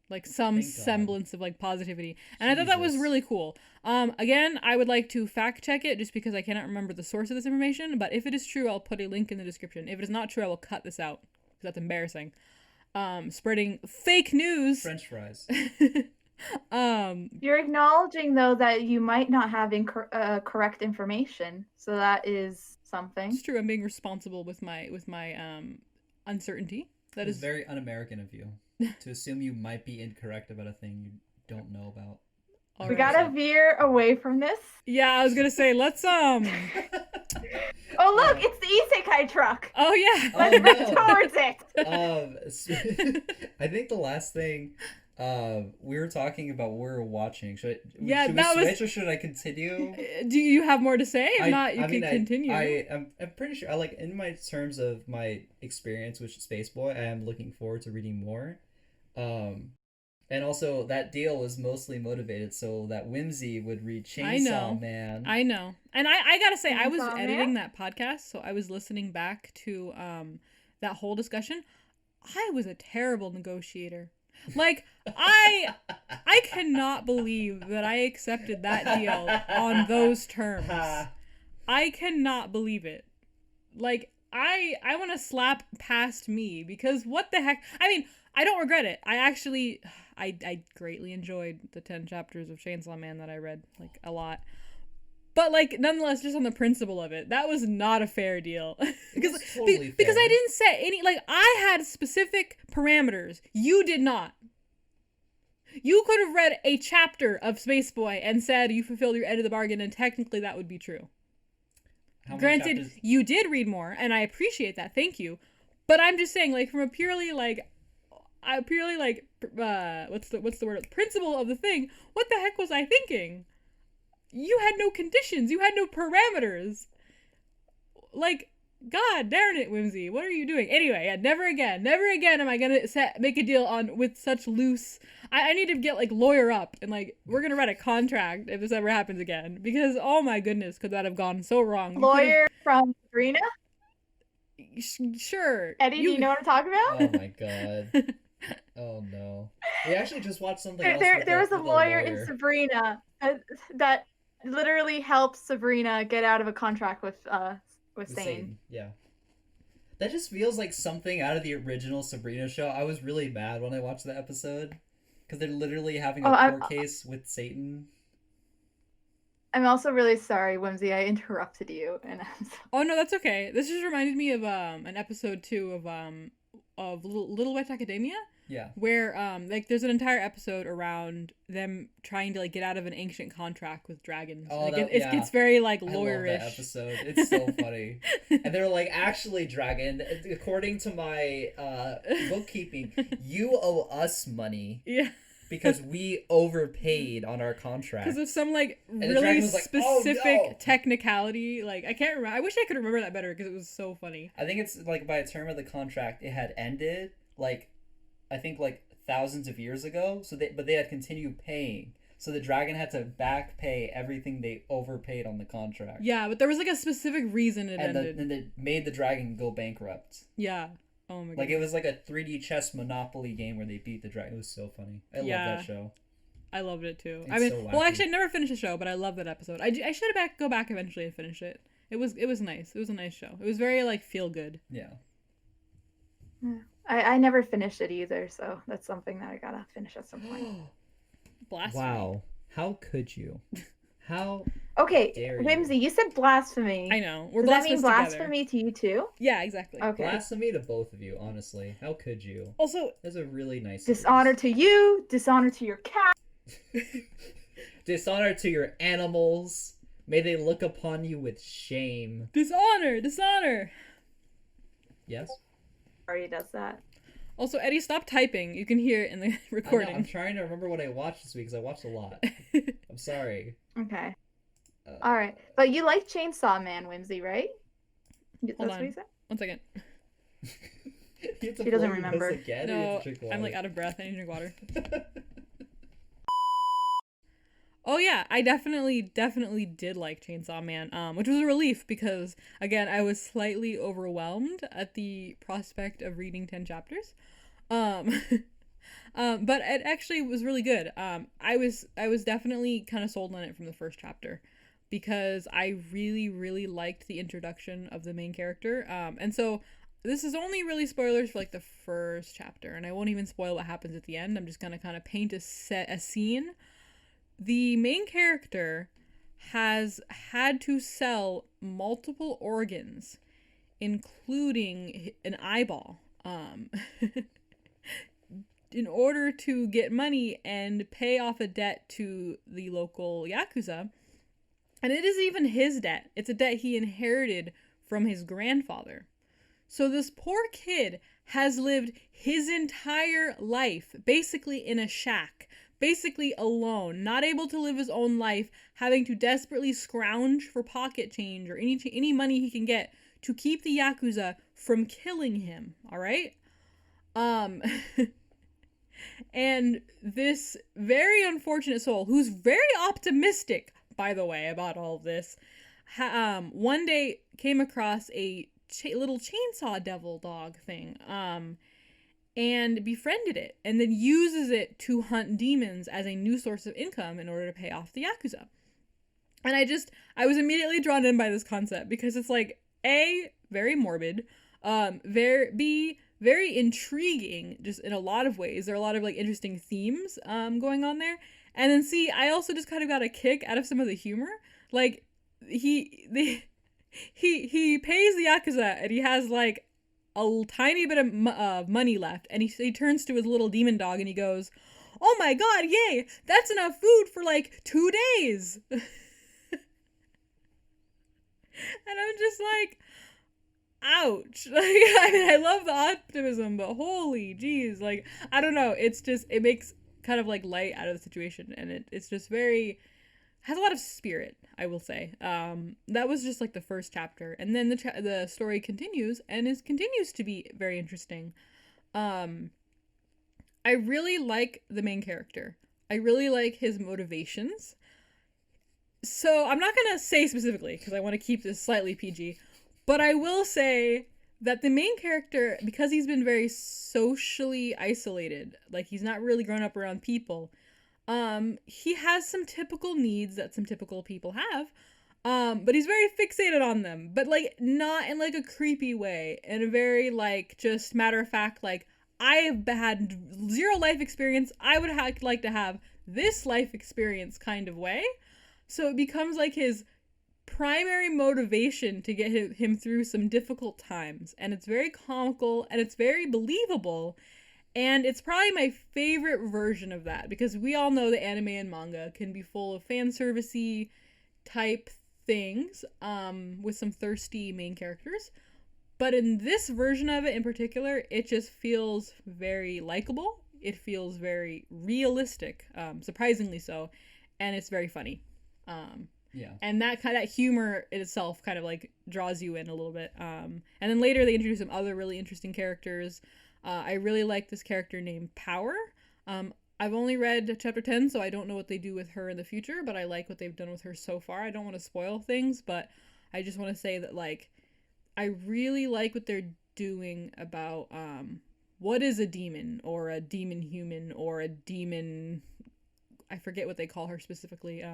Like some semblance of like positivity. And I thought that was really cool. Again, I would like to fact check it just because I cannot remember the source of this information, but if it is true, I'll put a link in the description. If it is not true, I will cut this out because that's embarrassing. Spreading fake news. French fries. You're acknowledging though that you might not have correct information, so that is something. It's true. I'm being responsible with my uncertainty. That is very un-American of you to assume you might be incorrect about a thing you don't know about. We gotta veer away from this. Yeah, I was gonna say let's Oh look, it's the isekai truck. Oh yeah. Let's run towards it. I think the last thing we were talking about we were watching. Should we switch or should I continue? Do you have more to say? If not, you can continue. I'm pretty sure in my terms of my experience with Space Boy, I am looking forward to reading more. And also that deal was mostly motivated so that Whimsy would read Chainsaw Man. I know. And I gotta say, I was editing that podcast, so I was listening back to that whole discussion. I was a terrible negotiator. Like, I cannot believe that I accepted that deal on those terms. I cannot believe it. Like, I want to slap past me because what the heck? I mean, I don't regret it. I greatly enjoyed the 10 chapters of Chainsaw Man that I read, like, a lot. But, like, nonetheless, just on the principle of it, that was not a fair deal. because totally because fair. I didn't set any, like, I had specific parameters. You did not. You could have read a chapter of Space Boy and said you fulfilled your end of the bargain, and technically that would be true. Granted, chapters? you did read more, and I appreciate that. Thank you. But I'm just saying, like, from a purely what's the word? Principle of the thing. What the heck was I thinking? You had no conditions. You had no parameters. Like, God darn it, Whimsy. What are you doing? Anyway, yeah, never again am I gonna make a deal with such loose. I need to get, like, lawyer up and, like, we're gonna write a contract if this ever happens again, because oh my goodness, could that have gone so wrong? Lawyer from Sabrina? Sure. Eddie, do you know what I'm talking about? Oh my god. Oh no. We actually just watched something else. There was a lawyer in Sabrina that literally helps Sabrina get out of a contract with Satan. Yeah. That just feels like something out of the original Sabrina show. I was really mad when I watched that episode because they're literally having a court case with Satan. I'm also really sorry, Whimsy. I interrupted you, and I'm sorry. Oh no, that's okay. This just reminded me of an episode 2 of Little Witch Academia. Yeah. Where like there's an entire episode around them trying to, like, get out of an ancient contract with dragons. Oh, like, it gets very, like, lawyerish. I love that episode. It's so funny. And they're like, actually, dragon, according to my bookkeeping, you owe us money. Yeah. Because we overpaid on our contract. Because of some, like, and really like, specific oh, no. technicality. Like, I can't remember. I wish I could remember that better because it was so funny. I think it's, like, by a term of the contract, it had ended, like, I think, like, thousands of years ago. But they had continued paying. So the dragon had to back pay everything they overpaid on the contract. Yeah, but there was, like, a specific reason it ended. And it made the dragon go bankrupt. Yeah. Oh my god. Like, it was like a 3D chess Monopoly game where they beat the dragon. It was so funny. I love that show. I loved it too. It's I mean, so well, actually, I never finished the show, but I love that episode. I should have go back eventually and finish it. It was nice. It was a nice show. It was very, like, feel good. Yeah. I never finished it either, so that's something that I gotta finish at some point. Blasphemy. Wow. How could you? How Okay, dare you? Whimsy, you said blasphemy. I know. We're Does that mean blasphemous blasphemy to you too? Yeah, exactly. Okay. Blasphemy to both of you, honestly. How could you? Also, That's a really nice Dishonor to you, dishonor to your cat. Dishonor to your animals. May they look upon you with shame. dishonor. Yes? Already does that. Also, Eddie, stop typing. You can hear it in the recording. I'm trying to remember what I watched this week because I watched a lot. I'm sorry. Okay. All right, but you like Chainsaw Man, Whimsy, right? That's Hold what on. you said? 1 second. She doesn't remember. Again, No, I'm, like, out of breath. I need to drink water. Oh yeah, I definitely did like Chainsaw Man, which was a relief because, again, I was slightly overwhelmed at the prospect of reading 10 chapters. But it actually was really good. I was definitely kind of sold on it from the first chapter because I really, really liked the introduction of the main character. And so this is only really spoilers for, like, the first chapter, and I won't even spoil what happens at the end. I'm just gonna kind of paint a scene. The main character has had to sell multiple organs, including an eyeball, in order to get money and pay off a debt to the local Yakuza. And it isn't even his debt. It's a debt he inherited from his grandfather. So this poor kid has lived his entire life basically in a shack, basically alone, not able to live his own life, having to desperately scrounge for pocket change or any money he can get to keep the Yakuza from killing him, all right? And this very unfortunate soul, who's very optimistic, by the way, about all of this, one day came across a little chainsaw devil dog thing, and befriended it, and then uses it to hunt demons as a new source of income in order to pay off the Yakuza. And I was immediately drawn in by this concept because it's like, A, very morbid, B, very intriguing, just in a lot of ways. There are a lot of like interesting themes going on there. And then C, I also just kind of got a kick out of some of the humor. Like, he pays the Yakuza and he has like a tiny bit of money left. And he turns to his little demon dog and he goes, "Oh my god, yay! That's enough food for like 2 days." And I'm just like, ouch. Like, I mean, I love the optimism, but holy jeez. Like, I don't know. It's just, it makes kind of like light out of the situation. And it's just has a lot of spirit, I will say. That was just like the first chapter. And then the story continues and continues to be very interesting. I really like the main character. I really like his motivations. So I'm not going to say specifically because I want to keep this slightly PG, but I will say that the main character, because he's been very socially isolated, like he's not really grown up around people, he has some typical needs that some typical people have, but he's very fixated on them, but like not in like a creepy way, in a very like just matter of fact, like I have had zero life experience, I would like to have this life experience kind of way. So it becomes like his primary motivation to get him through some difficult times. And it's very comical and it's very believable. And it's probably my favorite version of that because we all know that anime and manga can be full of fan servicey type things with some thirsty main characters. But in this version of it in particular, it just feels very likable. It feels very realistic, surprisingly so. And it's very funny. Yeah. And that humor in itself kind of like draws you in a little bit. And then later they introduce some other really interesting characters. I really like this character named Power. I've only read chapter 10, so I don't know what they do with her in the future, but I like what they've done with her so far. I don't want to spoil things, but I just want to say that like I really like what they're doing about what is a demon or a demon human or a demon, I forget what they call her specifically,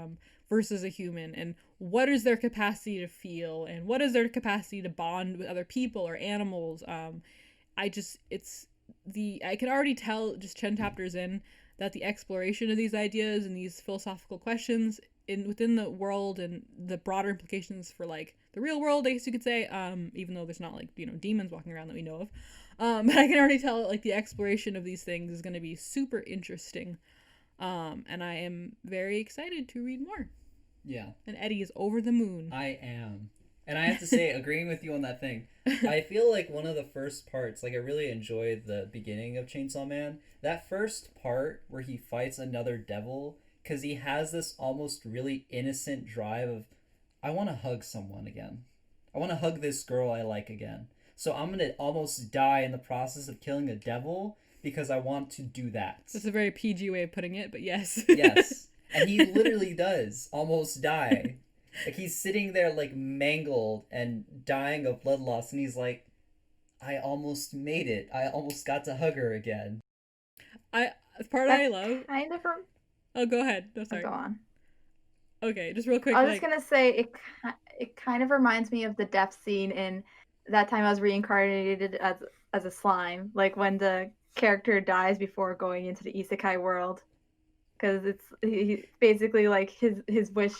versus a human, and what is their capacity to feel, and what is their capacity to bond with other people or animals. I can already tell just 10 chapters in that the exploration of these ideas and these philosophical questions within the world and the broader implications for like the real world, I guess you could say, even though there's not like, demons walking around that we know of. But I can already tell like the exploration of these things is going to be super interesting. And I am very excited to read more. Yeah. And Eddie is over the moon. I am. And I have to say, agreeing with you on that thing, I feel like one of the first parts, like I really enjoyed the beginning of Chainsaw Man. That first part where he fights another devil, because he has this almost really innocent drive of, I want to hug someone again. I want to hug this girl I like again. So I'm going to almost die in the process of killing a devil because I want to do that. That's a very PG way of putting it, but yes. Yes. And he literally does almost die. Like, he's sitting there, like, mangled and dying of blood loss, and he's like, I almost made it. I almost got to hug her again. I love... Kind of... Oh, go ahead. No, sorry. Go on. Okay, just real quick. I was just going to say, it kind of reminds me of the death scene in That Time I Was Reincarnated as a Slime. Like, when the character dies before going into the isekai world. Because he basically, like, his wish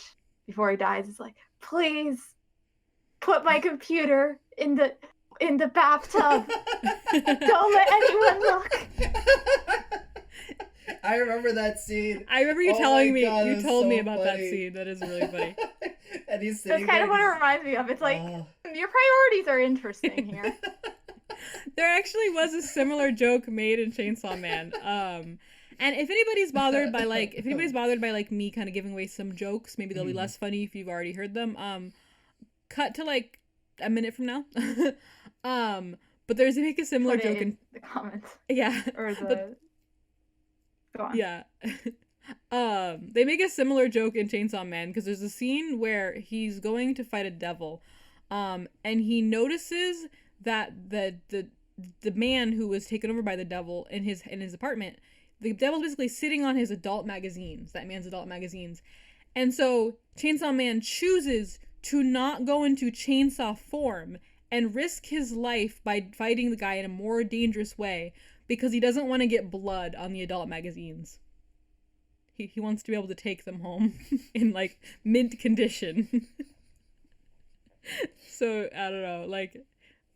before he dies is like, please put my computer in the bathtub. Don't let anyone look. I remember that scene. I remember you telling me. God, you told so me about funny. that scene. That is really funny. And he's sitting That's kind of there, what it reminds me of. It's like, your priorities are interesting here. There actually was a similar joke made in Chainsaw Man. And if anybody's bothered by like me kind of giving away some jokes, maybe they'll be less funny if you've already heard them. Cut to like a minute from now. But they make a similar joke in the comments. Yeah. Or the Go on. Yeah. They make a similar joke in Chainsaw Man because there's a scene where he's going to fight a devil. And he notices that the man who was taken over by the devil in his apartment, the devil's basically sitting on his adult magazines, that man's adult magazines. And so Chainsaw Man chooses to not go into chainsaw form and risk his life by fighting the guy in a more dangerous way because he doesn't want to get blood on the adult magazines. He wants to be able to take them home in like mint condition. So I don't know, like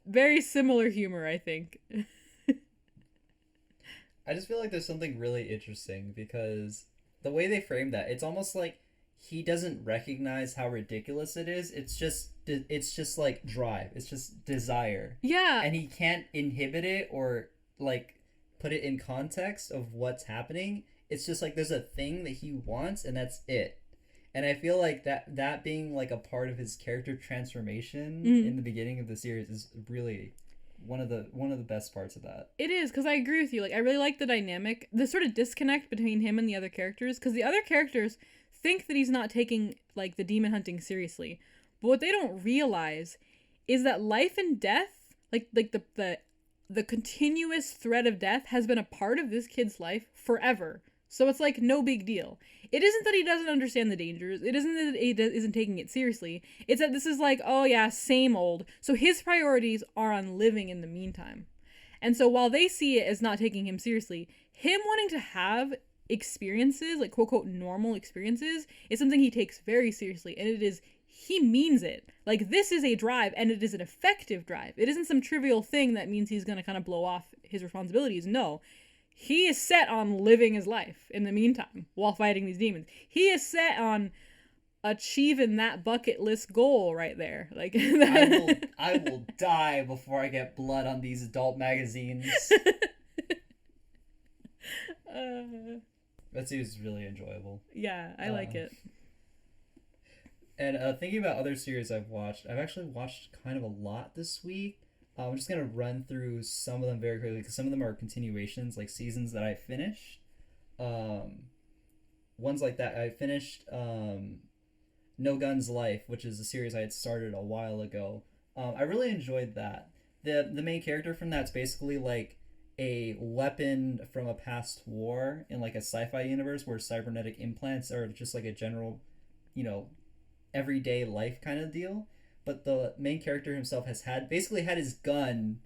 very similar humor, I think. I just feel like there's something really interesting because the way they frame that, it's almost like he doesn't recognize how ridiculous it is. It's just like drive. It's just desire. Yeah. And he can't inhibit it or like put it in context of what's happening. It's just like there's a thing that he wants and that's it. And I feel like that being like a part of his character transformation in the beginning of the series is really one of the best parts of that. It is, because I agree with you. Like, I really like the dynamic, the sort of disconnect between him and the other characters, because the other characters think that he's not taking like the demon hunting seriously, but what they don't realize is that life and death, like the continuous threat of death, has been a part of this kid's life forever. So it's like no big deal. It isn't that he doesn't understand the dangers. It isn't that he isn't taking it seriously. It's that this is like, oh yeah, same old. So his priorities are on living in the meantime. And so while they see it as not taking him seriously, him wanting to have experiences, like quote unquote normal experiences, is something he takes very seriously. And it is, he means it. Like, this is a drive, and it is an effective drive. It isn't some trivial thing that means he's going to kind of blow off his responsibilities. No. He is set on living his life in the meantime while fighting these demons. He is set on achieving that bucket list goal right there. Like I will die before I get blood on these adult magazines. That seems really enjoyable. Yeah, I like it. And thinking about other series I've actually watched kind of a lot this week. I'm just gonna run through some of them very quickly because some of them are continuations, like seasons that I finished. Ones like that, I finished No Guns Life, which is a series I had started a while ago. I really enjoyed that. The main character from that's basically like a weapon from a past war in like a sci-fi universe where cybernetic implants are just like a general, everyday life kind of deal. But the main character himself has basically had his gun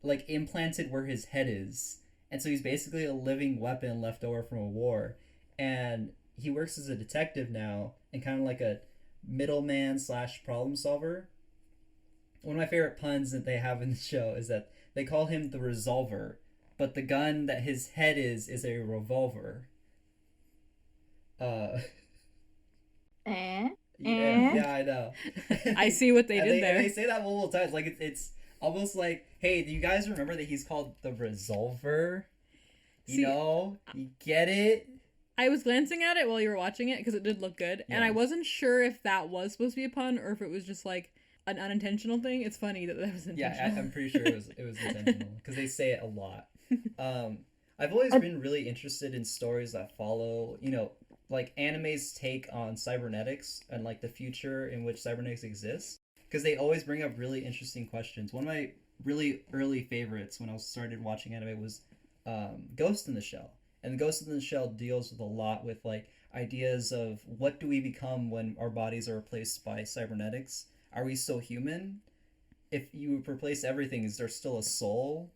like implanted where his head is. And so he's basically a living weapon left over from a war. And he works as a detective now and kind of like a middleman / problem solver. One of my favorite puns that they have in the show is that they call him the Resolver, but the gun that his head is a revolver. Yeah, I know. I see what they did there. They say that multiple times. Like it's almost like, hey, do you guys remember that he's called the Resolver? You get it? I was glancing at it while you were watching it because it did look good, and I wasn't sure if that was supposed to be a pun or if it was just like an unintentional thing. It's funny that was intentional. Yeah, I'm pretty sure it was intentional because they say it a lot. I've always been really interested in stories that follow, like anime's take on cybernetics and like the future in which cybernetics exists, because they always bring up really interesting questions. One of my really early favorites when I started watching anime was Ghost in the Shell. And Ghost in the Shell deals with a lot with like ideas of what do we become when our bodies are replaced by cybernetics? Are we still human? If you replace everything, is there still a soul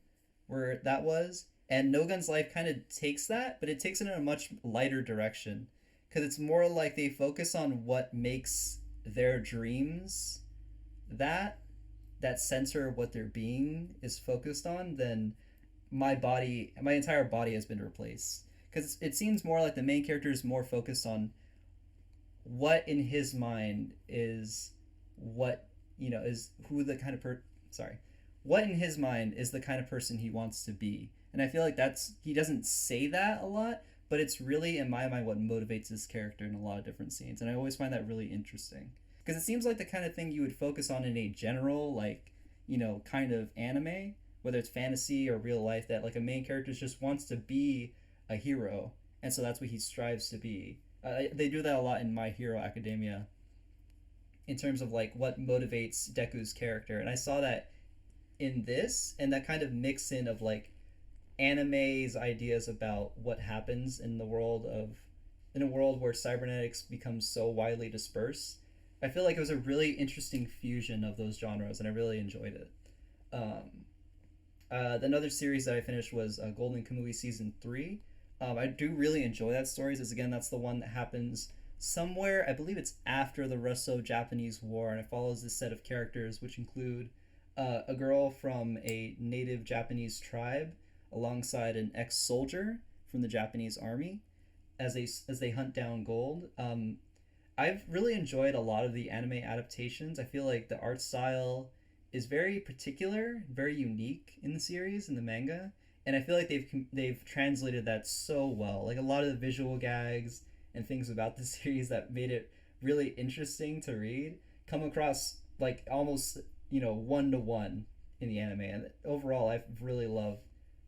where that was? And No Gun's Life kind of takes that, but it takes it in a much lighter direction. Because it's more like they focus on what makes their dreams that center of what their being is focused on than my entire body has been replaced. Because it seems more like the main character is more focused on what in his mind is what, is who the kind of what in his mind is the kind of person he wants to be. And I feel like he doesn't say that a lot, but it's really, in my mind, what motivates his character in a lot of different scenes. And I always find that really interesting. Because it seems like the kind of thing you would focus on in a general, like, kind of anime, whether it's fantasy or real life, that like a main character just wants to be a hero. And so that's what he strives to be. They do that a lot in My Hero Academia in terms of like what motivates Deku's character. And I saw that in this, and that kind of mix in of like anime's ideas about what happens in the world of in a world where cybernetics becomes so widely dispersed. I feel like it was a really interesting fusion of those genres, and I really enjoyed it. Um, Another series that I finished was Golden Kamui season 3. I do really enjoy that stories. As again, that's the one that happens somewhere. I believe it's after the Russo-Japanese War, and it follows this set of characters, which include a girl from a native Japanese tribe, alongside an ex-soldier from the Japanese army, as they hunt down gold. I've really enjoyed a lot of the anime adaptations. I feel like the art style is very particular, very unique in the series in the manga, and I feel like they've translated that so well. Like a lot of the visual gags and things about the series that made it really interesting to read come across like almost one to one in the anime. And overall, I've really loved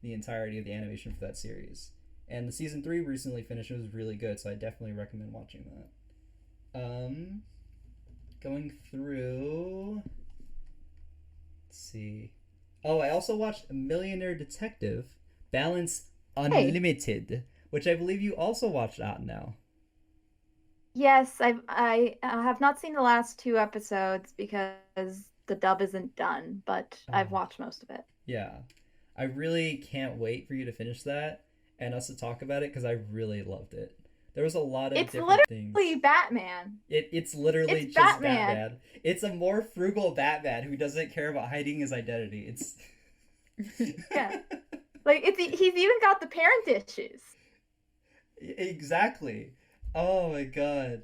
the entirety of the animation for that series. And the season 3 recently finished. It was really good, so I definitely recommend watching that. Going through. Let's see. Oh, I also watched Millionaire Detective Balance Hey, Unlimited, which I believe you also watched out now. yes, I have not seen the last two episodes because the dub isn't done, but I've Oh, watched most of it. yeah. I really can't wait for you to finish that and us to talk about it because I really loved it. There was a lot of It's different things. literally Batman. It's literally It's just Batman. Batman. It's a more frugal Batman who doesn't care about hiding his identity. It's Yeah. Like he's even got the parent issues. exactly. Oh my god.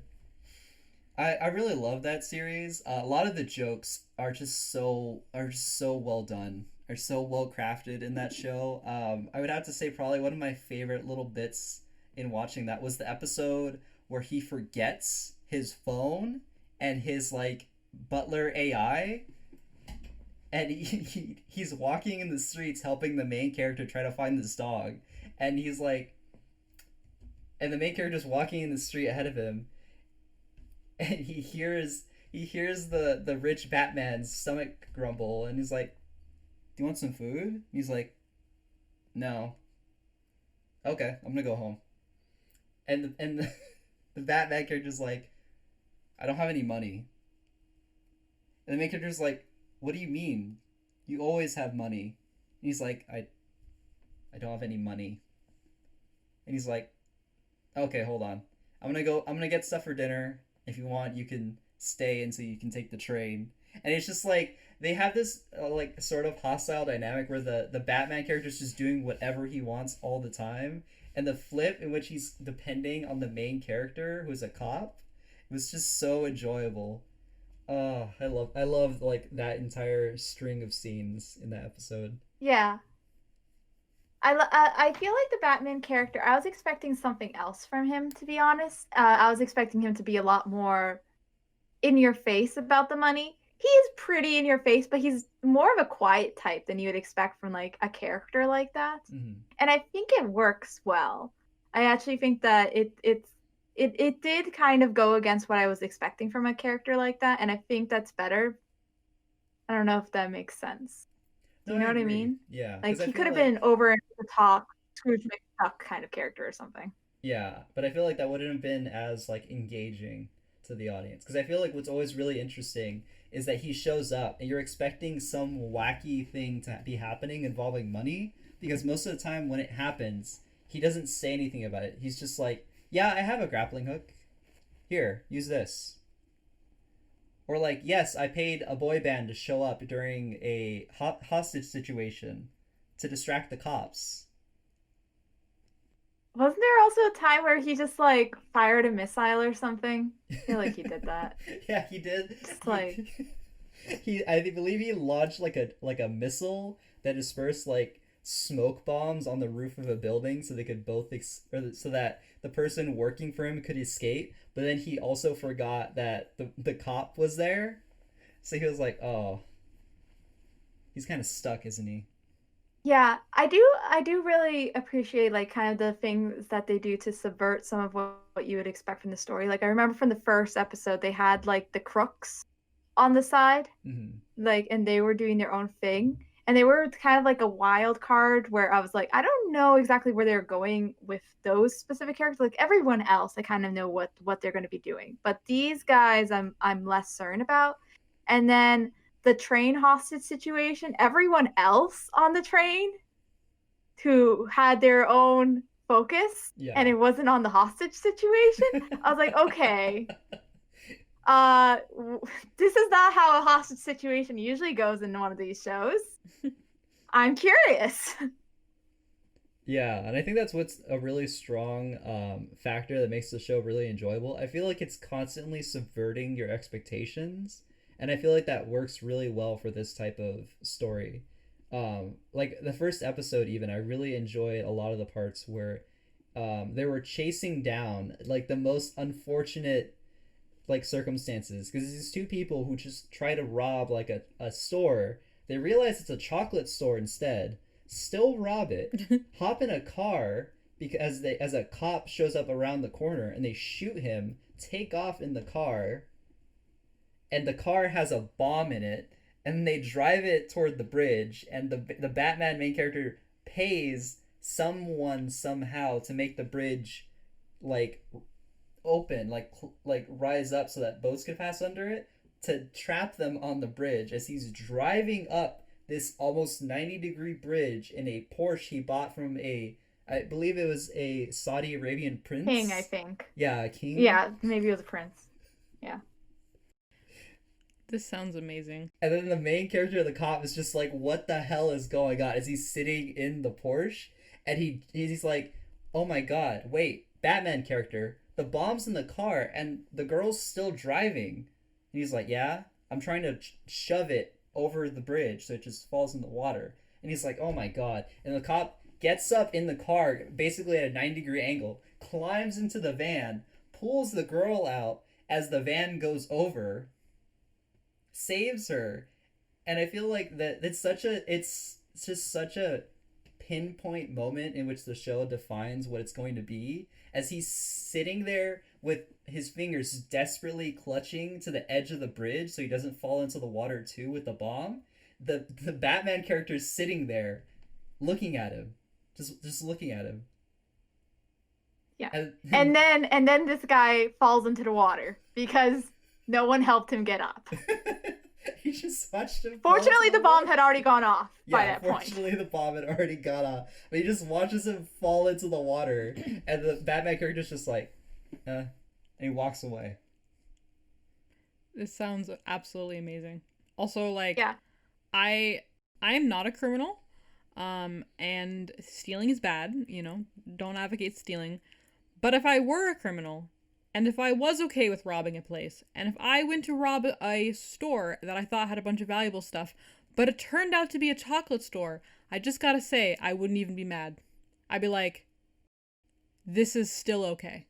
I really love that series. A lot of the jokes are just so well done, are so well crafted in that show. I would have to say probably one of my favorite little bits in watching that was the episode where he forgets his phone and his like butler AI, and he's walking in the streets helping the main character try to find this dog, and he's like, and the main character's walking in the street ahead of him, and he hears the rich Batman's stomach grumble, and he's like, "Do you want some food?" And he's like, "No." Okay, I'm gonna go home. And the Batman character's like, "I don't have any money." And the main character's like, "What do you mean? You always have money." And he's like, "I don't have any money." And he's like, "Okay, hold on. I'm gonna get stuff for dinner. If you want, you can stay until you can take the train." And it's just like they have this like sort of hostile dynamic where the Batman character is just doing whatever he wants all the time, and the flip in which he's depending on the main character who's a cop was just so enjoyable. Oh, I love like that entire string of scenes in that episode. Yeah. I feel like the Batman character, I was expecting something else from him, to be honest. I was expecting him to be a lot more in your face about the money. He is pretty in your face, but he's more of a quiet type than you would expect from like a character like that. Hmm. And I think it works well. I actually think that it did kind of go against what I was expecting from a character like that, and I think that's better. I don't know if that makes sense. Do No, you I know what I agree. mean? Yeah, Like because I he could feel have like been over the top Scrooge McDuck kind of character or something. yeah, but I feel like that wouldn't have been as like engaging to the audience because I feel like what's always really interesting is that he shows up and you're expecting some wacky thing to be happening involving money because most of the time when it happens, he doesn't say anything about it. He's just like, "Yeah, I have a grappling hook. Here, use this." Or like, "Yes, I paid a boy band to show up during a hostage situation to distract the cops." Wasn't there also a time where he just like fired a missile or something? I feel like he did that. Yeah, he did. Just like, He I believe he launched like a missile that dispersed like smoke bombs on the roof of a building so they could or so that the person working for him could escape. But then he also forgot that the cop was there, so he was like, "Oh, he's kind of stuck, isn't he?" yeah, I do really appreciate like kind of the things that they do to subvert some of what you would expect from the story. Like I remember from the first episode they had like the crooks on the side, Hmm. like and they were doing their own thing. And they were kind of like a wild card where I was like, I don't know exactly where they're going with those specific characters. Like everyone else, I kind of know what they're going to be doing, but these guys, I'm less certain about. And then the train hostage situation, everyone else on the train who had their own focus Yeah. and it wasn't on the hostage situation, I was like, okay, uh this is not how a hostage situation usually goes in one of these shows. I'm curious. Yeah, and I think that's what's a really strong factor that makes the show really enjoyable. I feel like it's constantly subverting your expectations, and I feel like that works really well for this type of story. Like the first episode, even I really enjoyed a lot of the parts where they were chasing down like the most unfortunate like circumstances because these two people who just try to rob like a store, they realize it's a chocolate store instead, still rob it, hop in a car because they as a cop shows up around the corner and they shoot him, take off in the car, and the car has a bomb in it, and they drive it toward the bridge, and the Batman main character pays someone somehow to make the bridge like open, like rise up so that boats can pass under it, to trap them on the bridge as he's driving up this almost 90-degree bridge in a Porsche he bought from a, I believe it was a Saudi Arabian King, I prince. think. Yeah, a king. Yeah, maybe it was a prince. Yeah. This sounds amazing. And then the main character of the cop is just like, what the hell is going on? As he's sitting in the Porsche, and he's like, oh my god, wait, Batman character, the bomb's in the car, and the girl's still driving. And he's like, yeah, I'm trying to shove it over the bridge so it just falls in the water. And he's like, oh my god. And the cop gets up in the car, basically at a 90-degree angle, climbs into the van, pulls the girl out as the van goes over, saves her. And I feel like that it's just such a pinpoint moment in which the show defines what it's going to be, as he's sitting there with his fingers desperately clutching to the edge of the bridge so he doesn't fall into the water too with the bomb. The Batman character is sitting there looking at him, just looking at him. Yeah. And And then this guy falls into the water because no one helped him get up. he just watched him. Fortunately, the bomb had already gone off by that point. Fortunately, the bomb had already gone off. But he just watches him fall into the water, and the Batman character's just like, and he walks away. This sounds absolutely amazing. Also, like, Yeah. I am not a criminal, and stealing is bad. You know, don't advocate stealing. But if I were a criminal, and if I was okay with robbing a place, and if I went to rob a store that I thought had a bunch of valuable stuff, but it turned out to be a chocolate store, I just gotta say, I wouldn't even be mad. I'd be like, this is still okay.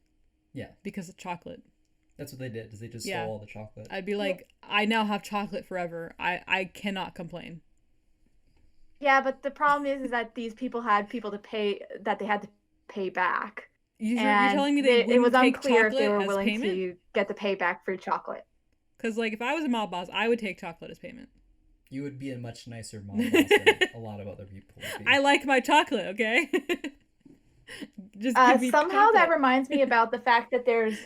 Yeah. Because of chocolate. That's what they did, is they just stole all the chocolate. I'd be like, I now have chocolate forever. I cannot complain. Yeah, but the problem is that these people had people to pay, that they had to pay back. You're telling me it was take unclear if they chocolate were as willing payment? to get the payback for chocolate. Because, like, if I was a mob boss, I would take chocolate as payment. You would be a much nicer mob boss than a lot of other people would be. I like my chocolate, okay? Just give me somehow chocolate. that reminds me about the fact that there's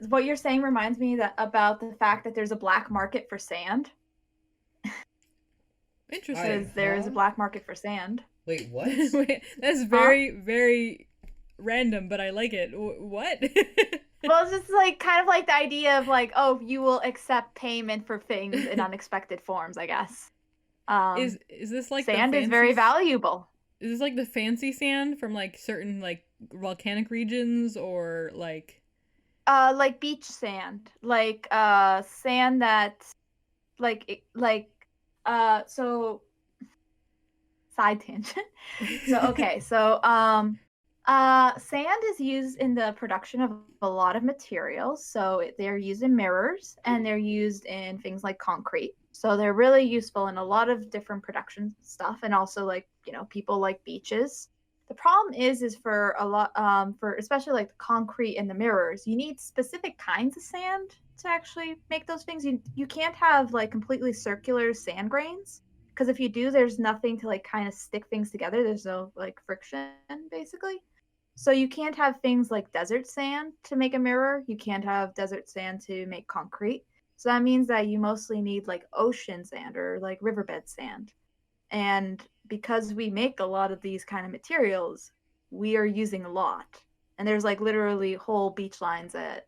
what you're saying reminds me about the fact that there's a black market for sand. Interesting. Because there is a black market for sand. Wait, what? Wait, that's very, very random, but I like it. What? Well, it's just like kind of like the idea of like, oh, you will accept payment for things in unexpected forms, I guess. Is this like sand is very valuable? Is this like the fancy sand from like certain like volcanic regions, or like beach sand, like sand that so side tangent. Sand is used in the production of a lot of materials. So they're used in mirrors, and they're used in things like concrete. So they're really useful in a lot of different production stuff, and also like, people like beaches. The problem is for a lot for especially like the concrete and the mirrors, you need specific kinds of sand to actually make those things. You can't have like completely circular sand grains because if you do, there's nothing to like kind of stick things together. There's no like friction basically. So you can't have things like desert sand to make a mirror. You can't have desert sand to make concrete. So that means that you mostly need like ocean sand or like riverbed sand. And because we make a lot of these kind of materials, we are using a lot. And there's like literally whole beach lines that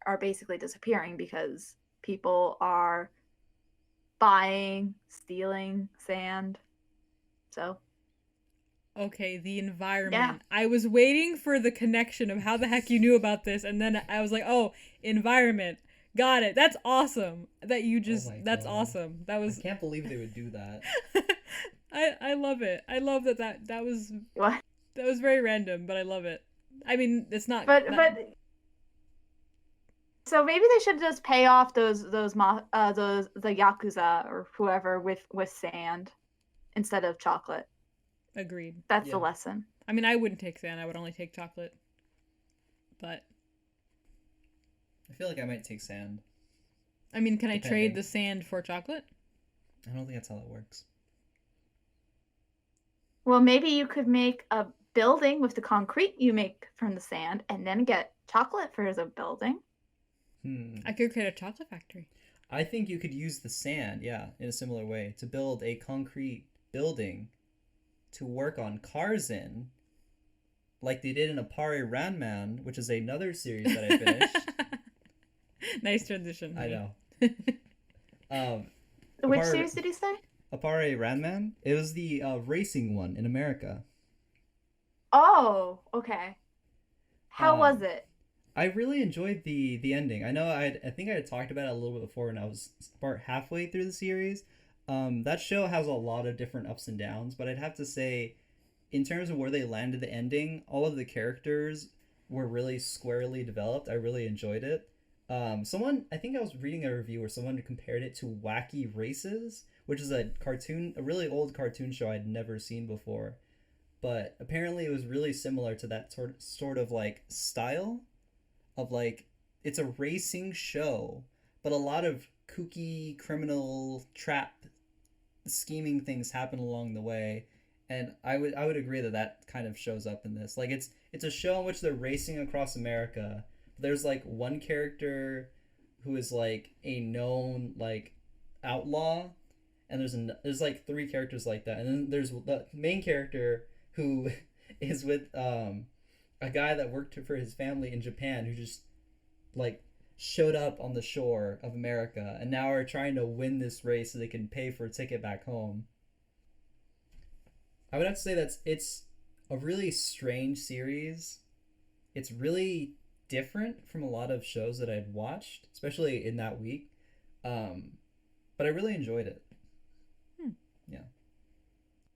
are basically disappearing because people are buying, stealing sand. So, Okay, the yeah. environment. I was waiting for the connection of how the heck you knew about this, and then I was like, oh, environment. Got it. That's awesome. That you Oh just, my that's god. awesome. That I was, can't believe they would do that. I love it. I love What? that was very random, but I love it. I mean, it's not, not But so maybe they should just pay off those the yakuza or whoever with sand instead of chocolate. agreed. That's the Yeah. lesson. I mean, I wouldn't take sand. I would only take chocolate. But I feel like I might take sand. I mean, can I trade Depending. the sand for chocolate? I don't think that's how that works. Well, maybe you could make a building with the concrete you make from the sand and then get chocolate for the building. I could create a chocolate factory. I think you could use the sand, yeah, in a similar way to build a concrete building to work on cars in, like they did in Appare-Ranman, which is another series that I finished. Nice transition. I honey. know. Um, Which Appare- series did you say? Appare-Ranman. It was the racing one in America. Oh, okay. How was Um, it? I really enjoyed the ending. I know I think I had talked about it a little bit before when I was about halfway through the series. That show has a lot of different ups and downs, but I'd have to say, in terms of where they landed the ending, all of the characters were really squarely developed. I really enjoyed it. Someone, I think I was reading a review where someone compared it to Wacky Races, which is a really old cartoon show I'd never seen before. But apparently it was really similar to that sort of like style of like it's a racing show, but a lot of kooky criminal trap scheming things happen along the way. And I would agree that that kind of shows up in this. Like it's a show in which they're racing across America. There's like one character who is like a known like outlaw, and there's like three characters like that, and then there's the main character who is with a guy that worked for his family in Japan who just like showed up on the shore of America and now are trying to win this race so they can pay for a ticket back home. I would have to say it's a really strange series. It's really different from a lot of shows that I'd watched, especially in that week. But I really enjoyed it. Yeah,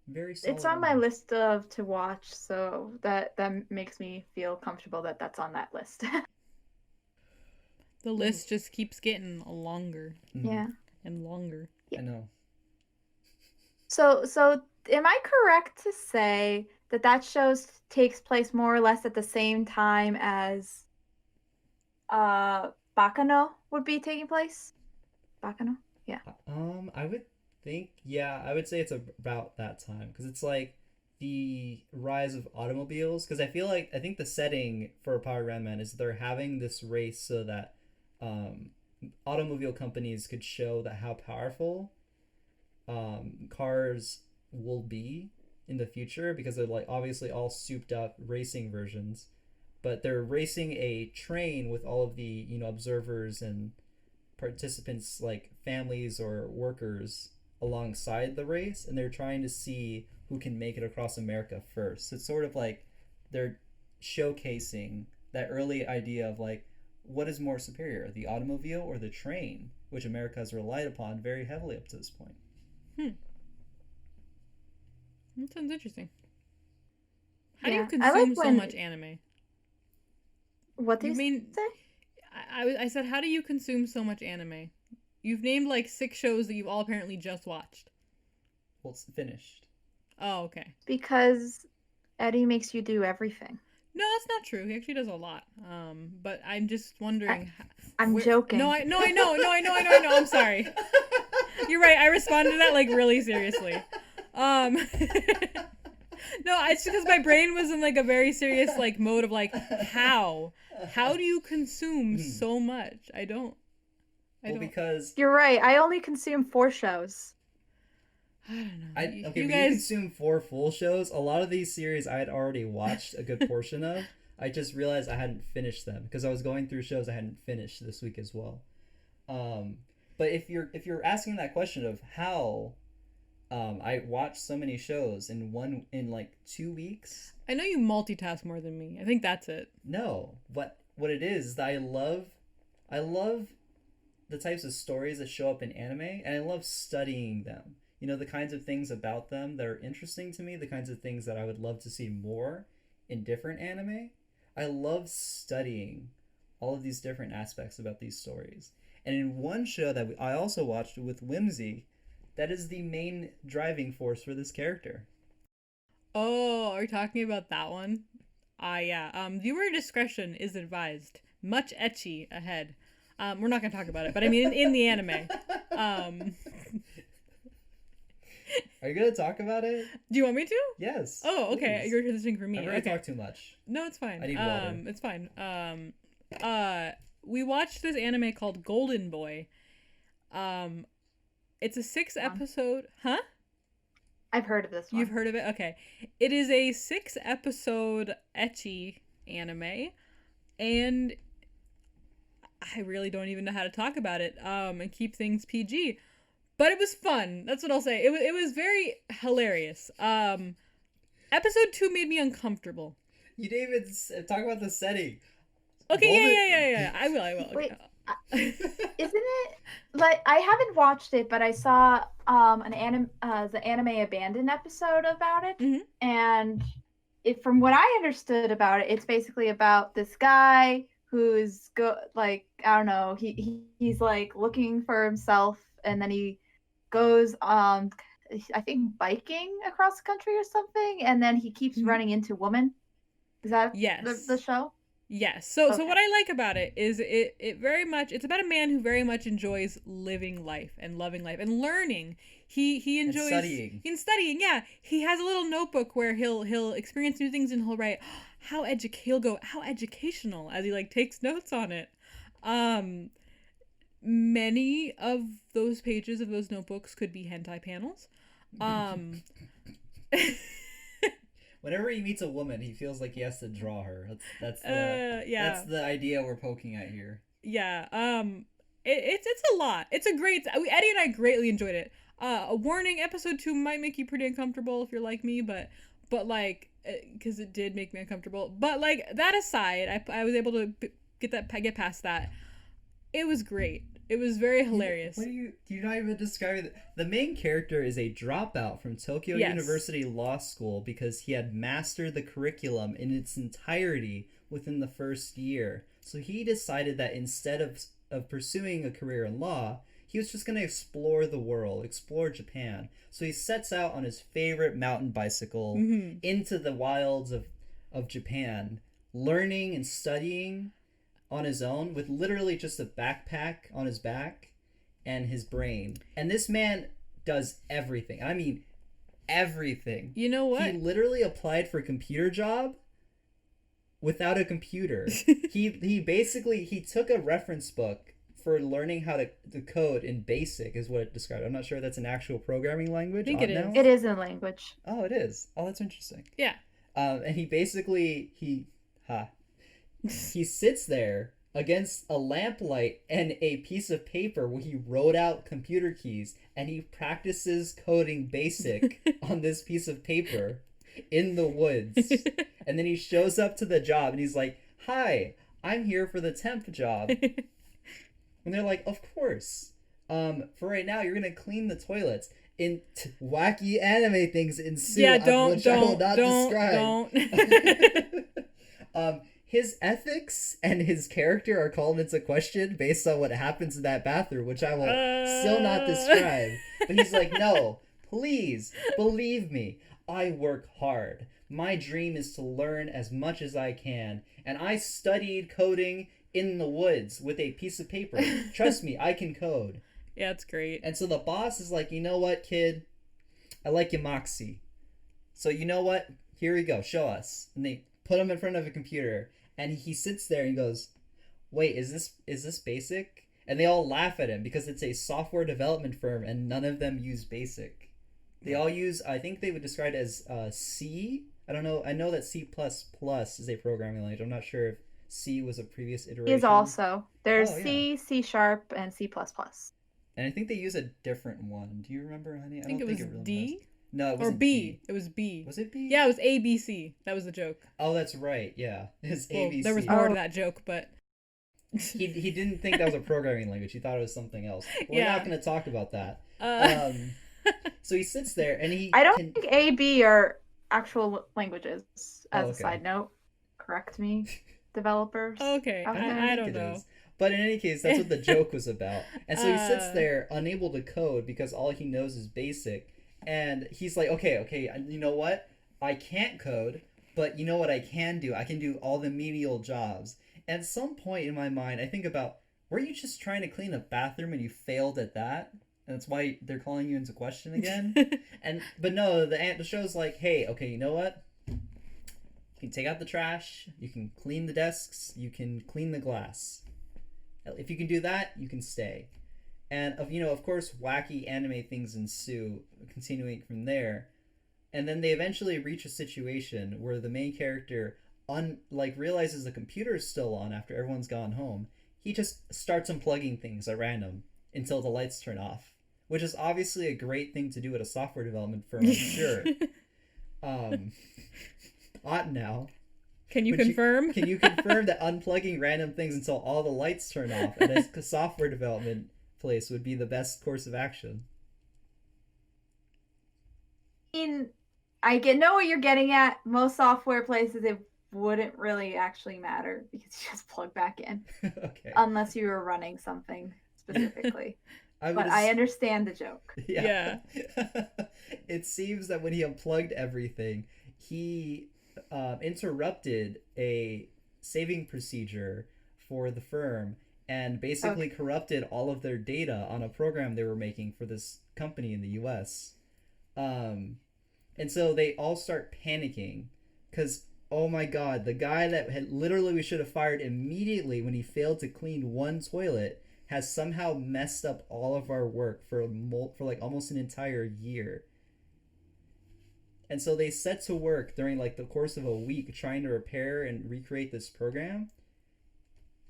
very solid. It's on my ending. list of to watch, so that makes me feel comfortable that that's on that list. The list just keeps getting longer Mhm. Yeah. and longer. I know. So am I correct to say that that show takes place more or less at the same time as Bakano would be taking place? Bakano? Yeah. I would think, yeah, I would say it's about that time because it's like the rise of automobiles. Because I think the setting for Power Ranman is they're having this race so that um, automobile companies could show that how powerful cars will be in the future because they're like obviously all souped up racing versions, but they're racing a train with all of the observers and participants like families or workers alongside the race, and they're trying to see who can make it across America first. So it's sort of like they're showcasing that early idea of like what is more superior, the automobile or the train, which America has relied upon very heavily up to this point. That sounds interesting. How do Yeah. you I consume like so when much anime? what do You you mean say? I said how do you consume so much anime? You've named like 6 shows that you've all apparently just watched. Well, it's finished. Oh, okay. Because Eddie makes you do everything. No, that's not true. He actually does a lot. But I'm just wondering. I'm joking. No, I know. I know. I'm sorry. You're right. I responded to that like really seriously. No, it's because my brain was in like a very serious like mode of like how do you consume so much? I don't. Because You're right. I only consume 4 shows. I don't know. okay, you but guys. you consume 4 full shows. A lot of these series I had already watched a good portion of. I just realized I hadn't finished them because I was going through shows I hadn't finished this week as well. But if you're asking that question of how I watched so many shows in like 2 weeks. I know you multitask more than me. I think that's it. No, what it is that I love the types of stories that show up in anime, and I love studying them. You know, the kinds of things about them that are interesting to me, the kinds of things that I would love to see more in different anime. I love studying all of these different aspects about these stories. And in one show that I also watched with Whimsy, that is the main driving force for this character. Oh, are we talking about that one? Yeah. Viewer discretion is advised. Much ecchi ahead. We're not gonna talk about it, but I mean in the anime. Are you gonna talk about it? Do you want me to? Yes. Oh, okay. Please. You're transitioning for me. I've already Okay. talked too much. No, it's fine. I need water. It's fine. We watched this anime called Golden Boy. It's a 6 episode. Huh? I've heard of this one. You've heard of it? Okay. It is a 6 episode ecchi anime, and I really don't even know how to talk about it and keep things PG. But it was fun. That's what I'll say. It was very hilarious. Episode 2 made me uncomfortable. You didn't even talk about the setting. Okay, yeah. I will. Wait, Okay. isn't it like I haven't watched it, but I saw the Anime Abandoned episode about it, and from what I understood about it, it's basically about this guy who's I don't know, he's like looking for himself, and then he goes I think biking across the country or something, and then he keeps running into women. Is that the show? Yes. So what I like about it is it very much, it's about a man who very much enjoys living life and loving life and learning. He enjoys studying. Yeah. He has a little notebook where he'll experience new things and he'll write how educational as he like takes notes on it. Many of those pages of those notebooks could be hentai panels. Whenever he meets a woman, he feels like he has to draw her. That's the idea we're poking at here. Yeah. It's a lot. It's a great. Eddie and I greatly enjoyed it. A warning: episode 2 might make you pretty uncomfortable if you're like me, but like, because it did make me uncomfortable. But like that aside, I was able to get past that. It was great. It was very hilarious. Do you not even describe it? The main character is a dropout from Tokyo University Law School because he had mastered the curriculum in its entirety within the first year. So he decided that instead of pursuing a career in law, he was just going to explore the world, explore Japan. So he sets out on his favorite mountain bicycle into the wilds of Japan, learning and studying on his own with literally just a backpack on his back and his brain. And this man does everything. I mean, everything. You know what? He literally applied for a computer job without a computer. he took a reference book for learning how to code in BASIC is what it described. I'm not sure if that's an actual programming language. I think it is. It is a language. Oh, it is. Oh, that's interesting. Yeah. And he basically he sits there against a lamplight and a piece of paper where he wrote out computer keys, and he practices coding BASIC on this piece of paper in the woods. And then he shows up to the job and he's like, "Hi, I'm here for the temp job." And they're like, "Of course. For right now, you're gonna clean the toilets." In wacky anime things ensue, which I will not describe. His ethics and his character are called into question based on what happens in that bathroom, which I will still not describe. But he's like, "No, please believe me. I work hard. My dream is to learn as much as I can, and I studied coding in the woods with a piece of paper. Trust me, I can code. Yeah, it's great. And so the boss is like, you know what, kid? I like your moxie. So you know what? Here we go. Show us. And they put him in front of a computer, and he sits there and he goes, "Wait, is this basic?" And they all laugh at him because it's a software development firm, and none of them use basic. They all use, I think they would describe it as C. I don't know. I know that C++ is a programming language. I'm not sure if C was a previous iteration. Is also there's Oh, yeah. C, C Sharp, and C++. And I think they use a different one. Do you remember, honey? I think it was D No, it or wasn't B. D. It was B. Was it B? Yeah, it was ABC. That was the joke. Oh, that's right. Yeah, it's Well, ABC. there was more to that joke, but He didn't think that was a programming language. He thought it was something else. We're Yeah. not going to talk about that. uh, So he sits there and he. I don't think A, B are actual languages. As Oh, a okay. side note, correct me, developers. okay. Okay. I don't think it know. is. But in any case, that's what the joke was about. And so he sits there unable to code because all he knows is basic. And he's like, okay, you know what? I can't code, but you know what I can do? I can do all the menial jobs. And at some point in my mind, I think about, were you just trying to clean a bathroom and you failed at that? And that's why they're calling you into question again? But no, the show's like, hey, okay, you know what? You can take out the trash, you can clean the desks, you can clean the glass. If you can do that, you can stay. And of course, wacky anime things ensue, continuing from there. And then they eventually reach a situation where the main character realizes the computer is still on after everyone's gone home. He just starts unplugging things at random until the lights turn off, which is obviously a great thing to do at a software development firm, I'm sure. Ought now. Can you confirm? Can you confirm that unplugging random things until all the lights turn off at a software development place would be the best course of action? I mean, know what you're getting at. Most software places, it wouldn't really actually matter because you just plug back in. Okay. Unless you were running something specifically. But I understand the joke. Yeah. It seems that when he unplugged everything, he interrupted a saving procedure for the firm and basically corrupted all of their data on a program they were making for this company in the US. And so they all start panicking because, oh my god, the guy that had literally we should have fired immediately when he failed to clean one toilet has somehow messed up all of our work for like almost an entire year. And so they set to work during like the course of a week trying to repair and recreate this program.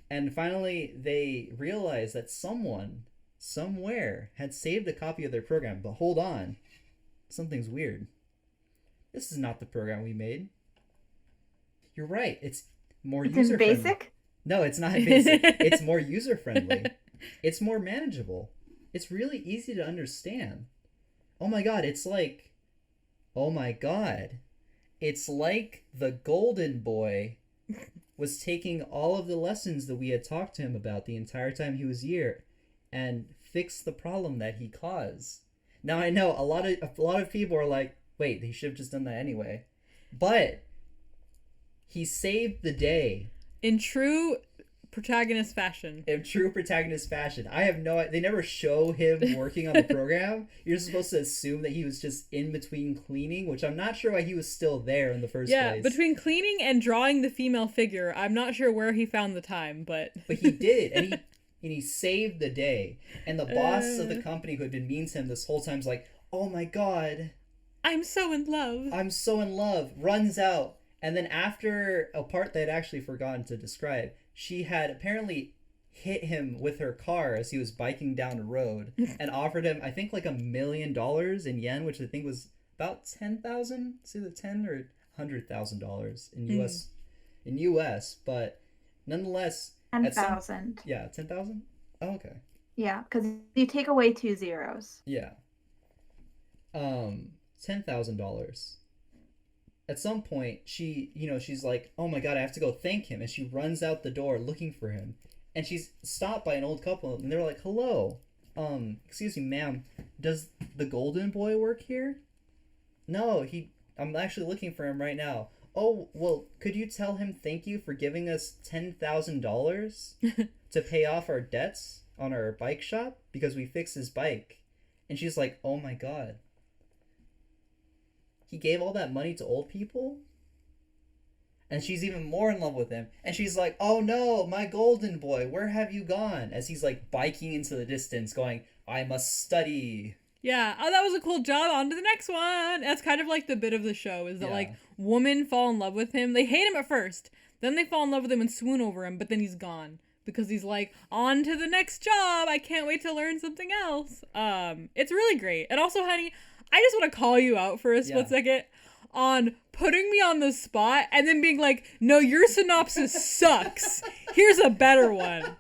And finally they realized that someone somewhere had saved a copy of their program. But hold on, something's weird. This is not the program we made. You're right. It's more user friendly. Basic? No, it's not basic. It's more user friendly. It's more manageable. It's really easy to understand. Oh my god, it's like the golden boy was taking all of the lessons that we had talked to him about the entire time he was here and fixed the problem that he caused. Now I know a lot of people are like, wait, he should have just done that anyway. But he saved the day. In true protagonist fashion. I have they never show him working on the program. You're supposed to assume that he was just in between cleaning, which I'm not sure why he was still there in the first place. Yeah, between cleaning and drawing the female figure, I'm not sure where he found the time, but he did, and he saved the day. And the boss of the company who had been mean to him this whole time is like, oh my god, I'm so in love, runs out. And then after a part that I'd actually forgotten to describe, she had apparently hit him with her car as he was biking down a road and offered him, I think, like $1 million in yen, which I think was about 10,000. It's either 10 or $100,000 in US, but nonetheless, 10,000. Yeah, 10,000. Oh, okay. Yeah, because you take away 2 zeros. Yeah. $10,000. At some point, she's like, oh my god, I have to go thank him. And she runs out the door looking for him. And she's stopped by an old couple. And they're like, hello. Excuse me, ma'am. Does the golden boy work here? No, he I'm actually looking for him right now. Oh, well, could you tell him thank you for giving us $10,000 to pay off our debts on our bike shop because we fixed his bike? And she's like, oh my god. He gave all that money to old people? And she's even more in love with him. And she's like, oh no, my golden boy, where have you gone? As he's like biking into the distance going, I must study. Yeah. Oh, that was a cool job. On to the next one. That's kind of like the bit of the show is that like women fall in love with him. They hate him at first. Then they fall in love with him and swoon over him. But then he's gone. Because he's like, on to the next job. I can't wait to learn something else. It's really great. And also, honey, I just want to call you out for a split second on putting me on the spot and then being like, no, your synopsis sucks. Here's a better one.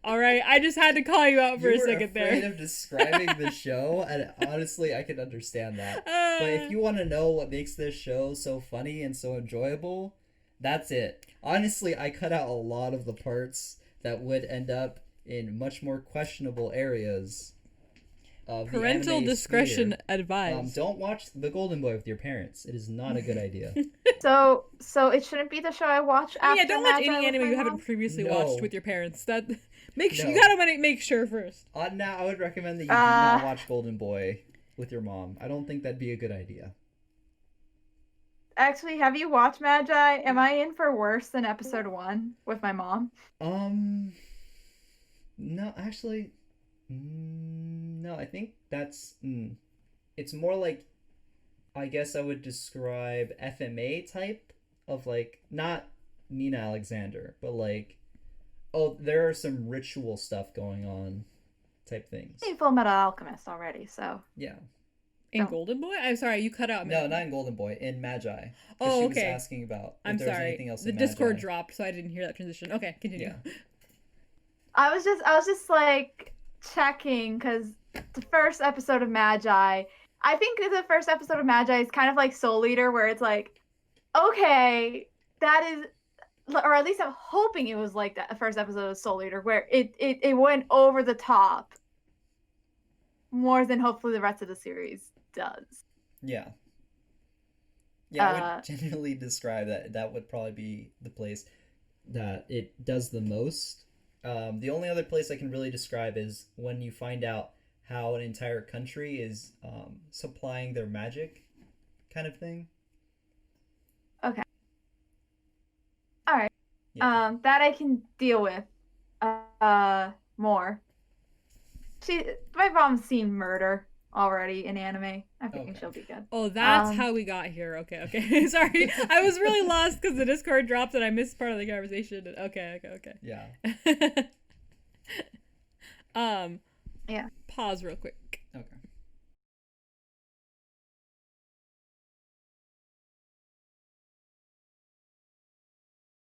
All right? I just had to call you out for a second there. You were afraid of describing the show, and honestly, I can understand that. But if you want to know what makes this show so funny and so enjoyable, that's it. Honestly, I cut out a lot of the parts that would end up in much more questionable areas. Parental discretion advised. Don't watch The Golden Boy with your parents. It is not a good idea. So it shouldn't be the show I watch after. Yeah, don't watch Magi any with anime my you mom? haven't previously No. watched with your parents. That make sure No. you gotta make sure first. Now, I would recommend that you do not watch Golden Boy with your mom. I don't think that'd be a good idea. Actually, have you watched Magi? Am I in for worse than episode 1 with my mom? No, actually, no, I think that's, it's more like, I guess I would describe FMA type of like, not Nina Alexander, but like, oh, there are some ritual stuff going on type things. I've seen Full Metal Alchemist already, so. Yeah. In Oh. Golden Boy? I'm sorry, you cut out. No, not in Golden Boy, in Magi. 'Cause Oh, she okay. was asking about if I'm there was sorry. anything else The in Discord Magi. dropped, so I didn't hear that transition. Okay, continue. Yeah. I was just like checking because the first episode of Magi, I think the first episode of Magi is kind of like Soul Eater, where it's like, okay, that is, or at least I'm hoping it was like that the first episode of Soul Eater, where it went over the top more than hopefully the rest of the series does. Yeah. Yeah, I would genuinely describe that would probably be the place that it does the most. The only other place I can really describe is when you find out how an entire country is supplying their magic kind of thing. Okay. All right. Yeah. That I can deal with. More. My mom's seen Murder already in anime. I think Okay. she'll be good. Oh, that's how we got here. Okay. Sorry. I was really lost because the Discord dropped and I missed part of the conversation. Okay. Yeah. Yeah. Pause real quick. Okay.